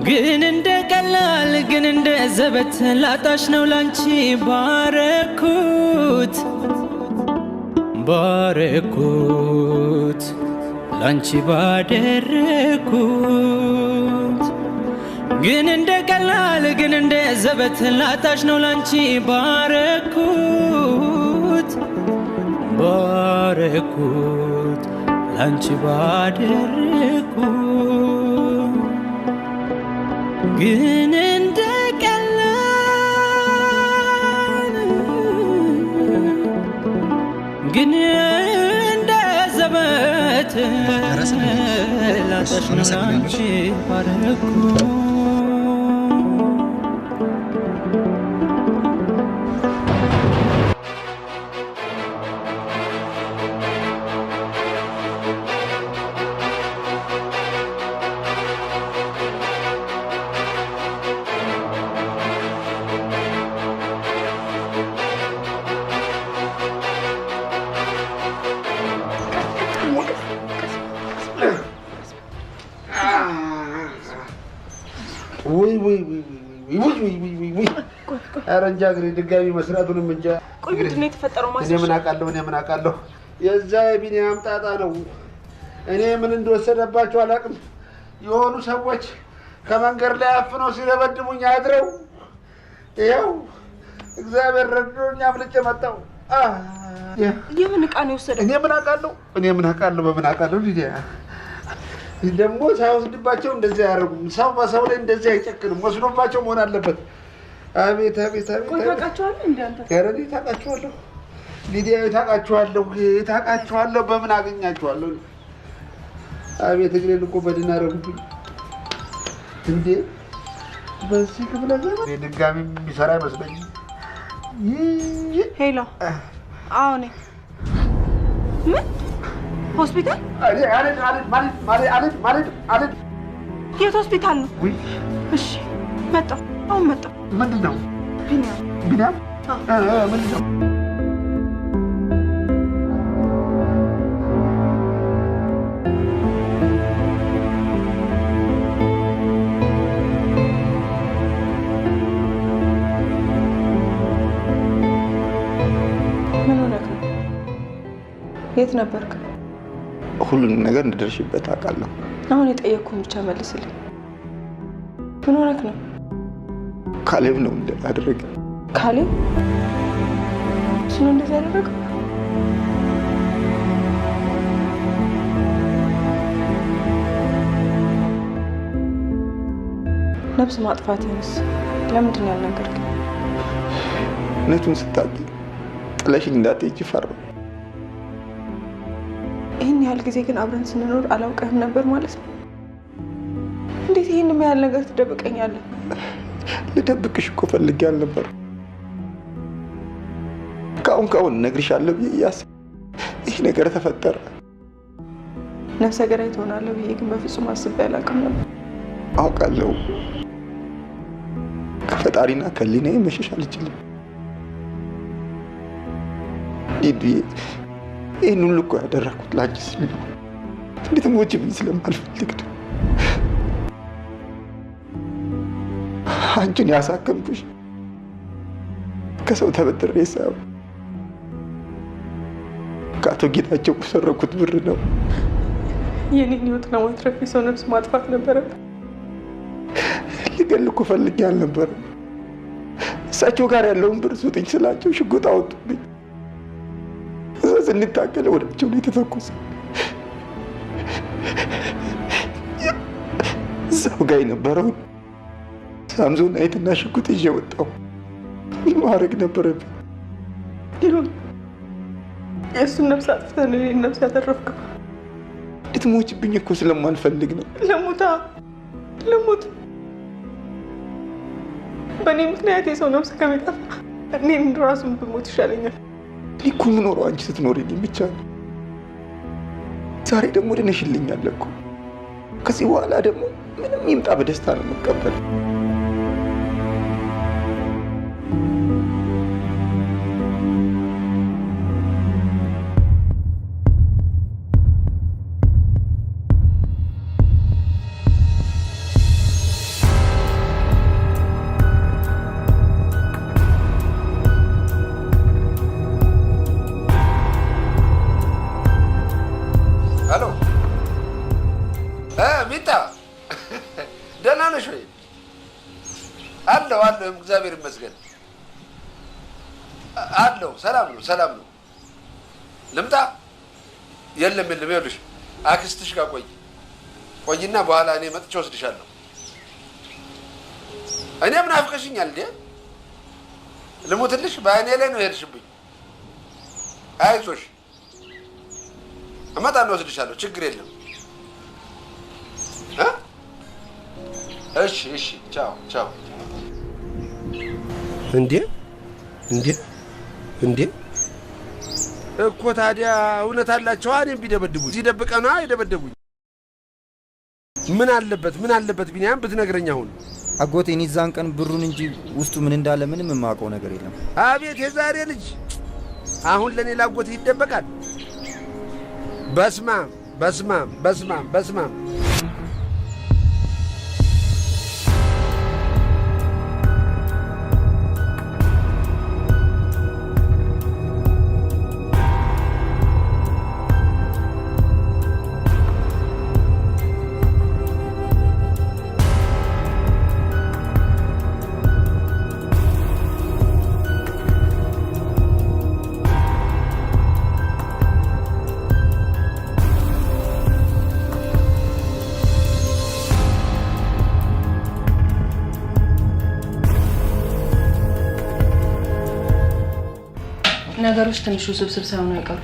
ግን እንደ ቀላል ግን እንደ ዘበት ላጣሽ ነው ላንቺ ባረኩት ላንቺ ባደረኩት። ግን እንደ ቀላል ግን እንደ ዘበት ላጣሽ ነው ላንቺ ባረኩት ላንቺ ባደረኩት። ግን እንደ ቀላል ግን እንደ ዘበት ላጣሽ ነው ላንቺ ባረኩት። ኧረ እንጃ እግሬ ድጋሚ መስራቱንም እንጃ። ቆይ ምንድን ነው የተፈጠረው? እኔ ምን አውቃለሁ? የዛ የቢኒያም ጣጣ ነው። እኔ ምን እንደወሰደባቸው አላውቅም። የሆኑ ሰዎች ከመንገድ ላይ አፍነው ሲደበድቡኝ አድረው ይኸው እግዚአብሔር ረድቶኝ አምልጬ መጣሁ። የምን ዕቃ ነው የወሰደው? እኔ ምን አውቃለሁ? በምን አውቃለሁ? ሊዲያ ደግሞ ሳይወስድባቸው እንደዚህ አያደርጉም። ሰው በሰው ላይ እንደዚህ አይጨክንም። ወስዶባቸው መሆን አለበት። አቤት። ቆይ ታውቃቸዋለህ እንዴ አንተ? ኧረ እኔ ታውቃቸዋለሁ ሊዲያ፣ ታውቃቸዋለሁ። በምን አገኛቸዋለሁ? አቤት እግሬን እኮ በድን አደረጉብኝ እንዴ! በዚህ ክፍለ ዘመን ድጋሚ የሚሰራ አይመስለኝም። ሄሎ፣ አዎ ነኝ። ምን ሆስፒታል? የት ሆስፒታል ነው? እሺ መጣሁ፣ አሁን መጣሁ። ምንድን ነው? ቢኒያም ምንድን ነው? ምን ሆነህ ነው? የት ነበርክ? ሁሉንም ነገር እንደደርሽበት አውቃለሁ። አሁን የጠየቅኩህን ብቻ መልስልኝ። ምን ሆነህ ነው? ካሌብ ነው ያደረገ። ካሌብ? እሱ ነው እንደዚህ ያደረገው? ነፍስ ማጥፋትንስ ለምንድን ነው ያልነገርከኝ? እውነቱን ስታውቂ ጥለሽኝ እንዳትሄጂ ፈራሁ። ይህን ያህል ጊዜ ግን አብረን ስንኖር አላውቅህም ነበር ማለት ነው? እንዴት ይህን ያህል ነገር ትደብቀኛለህ? ልደብቅሽ እኮ ፈልጌ አልነበር። ካሁን እነግርሻለሁ ብዬ እያሰብኩ ይህ ነገር ተፈጠረ። ነፍሰ ገዳይ ትሆናለህ ብዬ ግን በፍጹም አስቤ አላውቅም ነበር። አውቃለሁ። ከፈጣሪና ከህሊናዬ መሸሽ አልችልም። ይህን ሁሉ እኮ ያደረኩት ላንቺ ስል ነው። እንድትሞቺብኝ ስለማልፈልግ ነው። አንቺን ያሳከምኩሽ ከሰው ተበድሬ ሳይሆን ከአቶ ጌታቸው በሰረኩት ብር ነው። የኔን ህይወት ለማትረፍ የሰው ነፍስ ማጥፋት ነበረብን። ልገል እኮ ፈልጌ አልነበረም። እሳቸው ጋር ያለውን ብር ስጡኝ ስላቸው ሽጉጥ አወጡብኝ። እዛ ስንታገለ ወዳቸው ላይ ተተኮሰ። እዛው ጋር የነበረውን ሳምዞን አይትና ሽጉጥ ይዤ ወጣሁ። ምን ማድረግ ነበረብኝ? ይሁን የእሱን ነፍስ አጥፍተን እኔን ነፍስ ያተረፍከው ልትሞችብኝ እኮ ስለማልፈልግ ነው። ለሞት በእኔ ምክንያት የሰው ነፍስ ከሚጠፋ እኔን ራሱን ብሞት ይሻለኛል። እኔ እኮ የምኖረው አንቺ ስትኖሪልኝ ብቻ ነው። ዛሬ ደግሞ ድነሽልኛል እኮ። ከዚህ በኋላ ደግሞ ምንም ይምጣ በደስታ ነው የምቀበለው። አለሁ እግዚአብሔር ይመስገን አለሁ። ሰላም ነው። ልምጣ? የለም ይኸውልሽ አክስትሽ ጋር ቆይና በኋላ እኔ መጥቼ ወስድሻለሁ። እኔም ናፍቀሽኛል እንዴ? ልሙትልሽ? በአይኔ ላይ ነው ሄድሽብኝ። አይዞሽ እመጣለሁ፣ ወስድሻለሁ። ችግር የለም። እሺ ቻው። እንዴ እኮ ታዲያ እውነት አላቸው። እኔም ቢደበድቡኝ ሲደብቀና የደበደቡኝ ምን አለበት ቢኒያም ብትነግረኝ። አሁን አጎቴን ይዛን ቀን ብሩን እንጂ ውስጡ ምን እንዳለ ምንም የማውቀው ነገር የለም። አቤት የዛሬ ልጅ! አሁን ለኔ ላጎቴ ይደበቃል? በስማም ነገሮች ትንሽ ውስብስብ ሳይሆኑ አይቀሩ።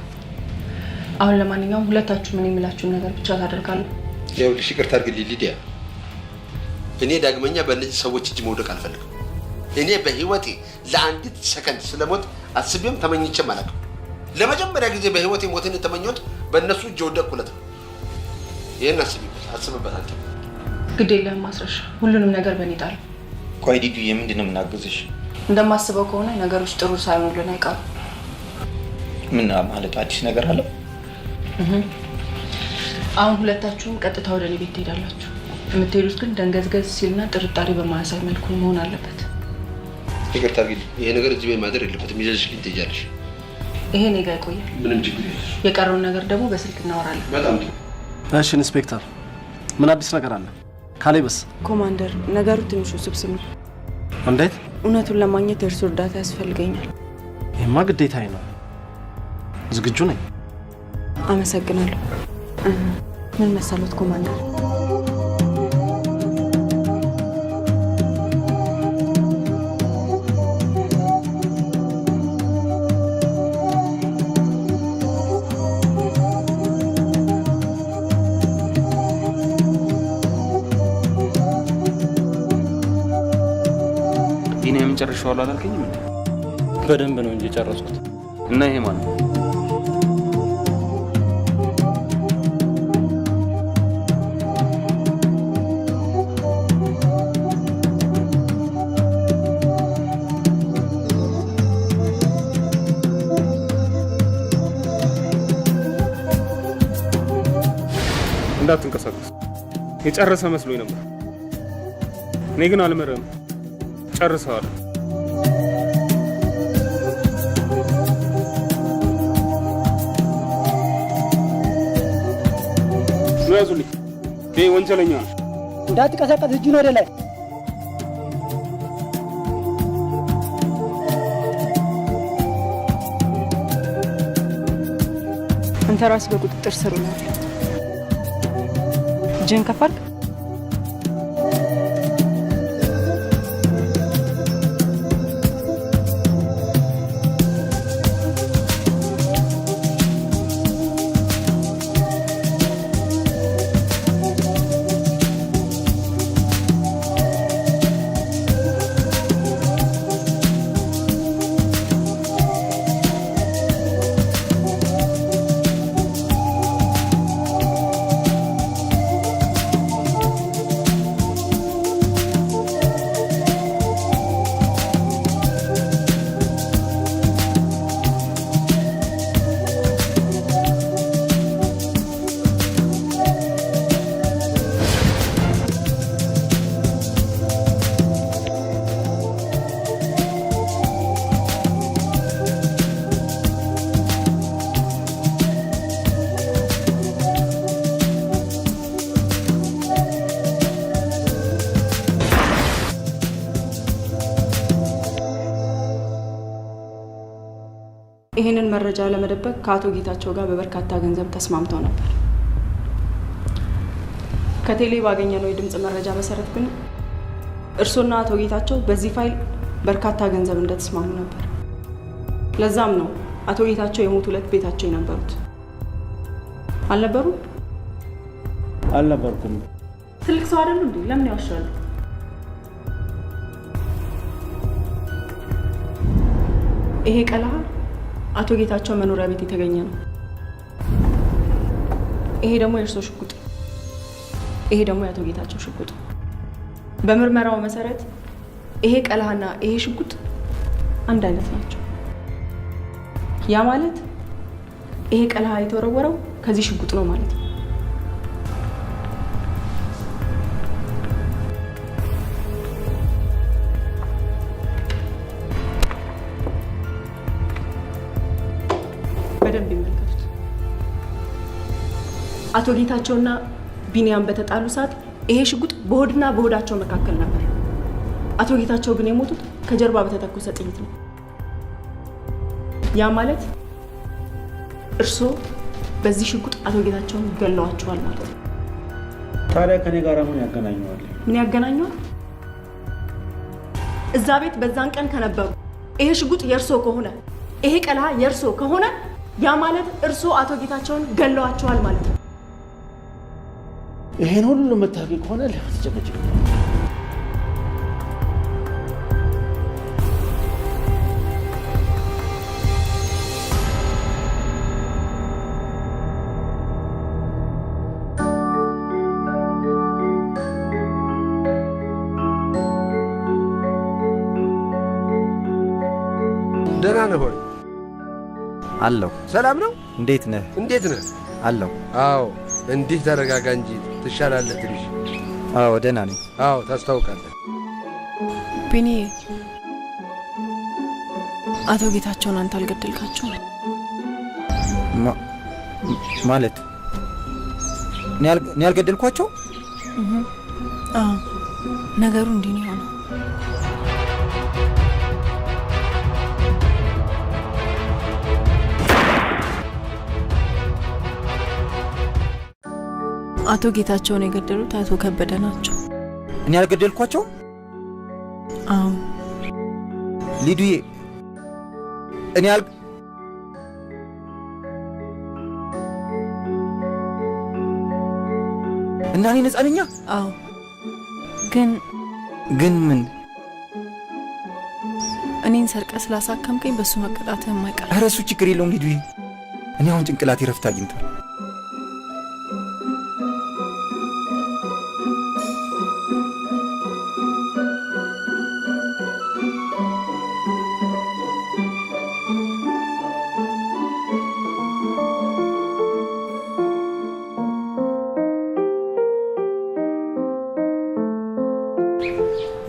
አሁን ለማንኛውም ሁለታችሁ ምን የሚላችሁን ነገር ብቻ ታደርጋለሁ። ይኸውልሽ ይቅርታ አድርግልኝ ሊዲያ፣ እኔ ዳግመኛ በእነዚህ ሰዎች እጅ መውደቅ አልፈልግም። እኔ በህይወቴ ለአንዲት ሰከንድ ስለሞት አስቤም ተመኝቼም አላውቅም። ለመጀመሪያ ጊዜ በህይወቴ ሞትን የተመኘሁት በእነሱ እጅ ወደቅኩለት ነው። ይህን አስብበታቸው። ግድ የለህም ማስረሻ፣ ሁሉንም ነገር በእኔ ጣል። ቆይ ዲዱዬ፣ ምንድን ነው የምናግዝሽ? እንደማስበው ከሆነ ነገሮች ጥሩ ሳይሆኑልን አይቀሩ። ምን ማለት አዲስ ነገር አለ? አሁን ሁለታችሁም ቀጥታ ወደ እኔ ቤት ትሄዳላችሁ። የምትሄዱት ግን ደንገዝገዝ ሲልና ጥርጣሬ በማያሳይ መልኩ መሆን አለበት። ይቅርታ ግን ይሄ ነገር እዚህ ቤት ማደር የለበትም። ይዘሽልኝ ትሄጃለሽ። ይሄ እኔ ጋ ይቆያል። ምንም ችግር የለም። የቀረውን ነገር ደግሞ በስልክ እናወራለን። በጣም ጥሩ። እሺ ኢንስፔክተር፣ ምን አዲስ ነገር አለ? ካሌብስ? ኮማንደር፣ ነገሩ ትንሽ ውስብስብ ነው። እንዴት? እውነቱን ለማግኘት የእርሱ እርዳታ ያስፈልገኛል። ይህማ ግዴታዬ ነው። ዝግጁ ነኝ። አመሰግናለሁ። ምን መሰሎት ኮማንደር፣ ለምን ጨርሼዋለሁ አላልከኝም እንዴ? በደንብ ነው እንጂ ጨረስኩት። እና ይሄ ማን ነው? እንዳትንቀሳቀስ። የጨረሰ መስሎኝ ነበር። እኔ ግን አልመረም። ጨርሰዋል። ነው ያዙልኝ። ይሄ ወንጀለኛ ነው። እንዳትቀሰቀስ፣ እጁን ወደ ላይ። አንተ ራስህ በቁጥጥር ስር ነው። እጅህን ከፍ አድርግ። ይህንን መረጃ ለመደበቅ ከአቶ ጌታቸው ጋር በበርካታ ገንዘብ ተስማምተው ነበር። ከቴሌ ባገኘነው የድምፅ መረጃ መሰረት ግን እርሶና አቶ ጌታቸው በዚህ ፋይል በርካታ ገንዘብ እንደተስማሙ ነበር። ለዛም ነው አቶ ጌታቸው የሞቱ ዕለት ቤታቸው የነበሩት። አልነበሩም? አልነበርኩም። ትልቅ ሰው አይደሉ እንዴ? ለምን ያዋሻሉ? ይሄ ቀለሃ አቶ ጌታቸው መኖሪያ ቤት የተገኘ ነው። ይሄ ደግሞ የእርሶ ሽጉጥ፣ ይሄ ደግሞ የአቶ ጌታቸው ሽጉጥ። በምርመራው መሰረት ይሄ ቀለሃና ይሄ ሽጉጥ አንድ አይነት ናቸው። ያ ማለት ይሄ ቀለሃ የተወረወረው ከዚህ ሽጉጥ ነው ማለት ነው። በደንብ ይመልከቱት። አቶ ጌታቸውና ቢኒያም በተጣሉ ሰዓት ይሄ ሽጉጥ በሆድና በሆዳቸው መካከል ነበር። አቶ ጌታቸው ግን የሞቱት ከጀርባ በተተኮሰ ጥይት ነው። ያ ማለት እርስዎ በዚህ ሽጉጥ አቶ ጌታቸውን ገለዋቸዋል ማለት ነው። ታዲያ ከኔ ጋር ምን ያገናኘዋል? ምን ያገናኘዋል? እዛ ቤት በዛን ቀን ከነበሩ ይሄ ሽጉጥ የእርስዎ ከሆነ ይሄ ቀለሃ የእርስዎ ከሆነ ያ ማለት እርስዎ አቶ ጌታቸውን ገለዋቸዋል ማለት ነው። ይሄን ሁሉ የምታውቂ ከሆነ ለምን ትጨቀጭቅ? ደህና ነህ ሆይ? አለሁ። ሰላም ነው? እንዴት ነህ? እንዴት ነህ? አለሁ። አዎ፣ እንዲህ ተረጋጋ እንጂ ትሻላለህ ትንሽ። አዎ፣ ደህና ነኝ። አዎ፣ ታስታውቃለህ። ቢኒ፣ አቶ ጌታቸውን አንተ አልገደልካቸውም? ማለት እኔ ያልገደልኳቸው? አዎ፣ ነገሩ እንዲህ ነው የሆነው። አቶ ጌታቸውን የገደሉት አቶ ከበደ ናቸው። እኔ ያልገደልኳቸው? አዎ። ሊዱዬ፣ እኔ እና እኔ ነፃ ነኝ? አዎ። ግን ምን? እኔን ሰርቀ ስላሳከምከኝ በሱ መቀጣትህ የማይቀር። ኧረ እሱ ችግር የለውም ሊዱዬ። እኔ አሁን ጭንቅላቴ ረፍት አግኝቷል።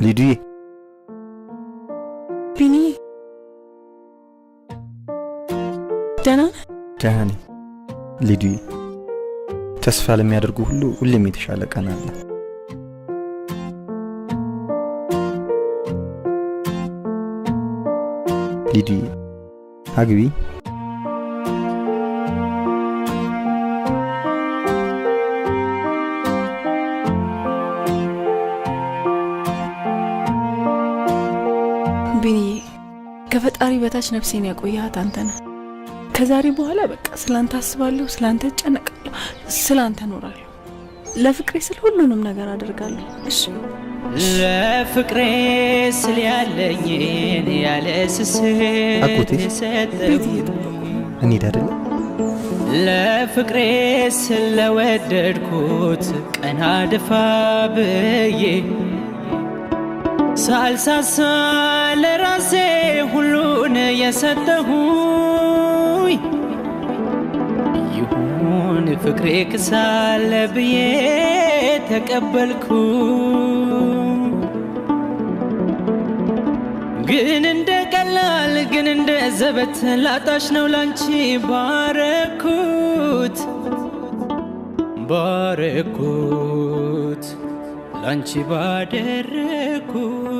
ሊዱዬ ቢኒ ደህና ነህ? ደህና ነኝ ሊዱዬ። ተስፋ ለሚያደርጉ ሁሉ ሁሌም የተሻለ ቀን አለ። ሊዱዬ አግቢ። ቢኒዬ ከፈጣሪ በታች ነፍሴን ያቆያት አንተ ነህ። ከዛሬ በኋላ በቃ ስላንተ አስባለሁ፣ ስላንተ እጨነቃለሁ፣ ስላንተ እኖራለሁ። ለፍቅሬ ስል ሁሉንም ነገር አደርጋለሁ። እሺ ለፍቅሬ ስል ያለኝን ያለ አጎቴ እንሂድ አይደለ? ለፍቅሬ ስለወደድኩት ቀና ደፋ ብዬ ሳልሳሳ ለራሴ ሁሉን የሰጠሁኝ ይሁን ፍቅሬ ክሳለ ብዬ ተቀበልኩ። ግን እንደ ቀላል ግን እንደ ዘበት ላጣሽ ነው ላንቺ ባረኩት ባረኩት ላንቺ ባደረኩት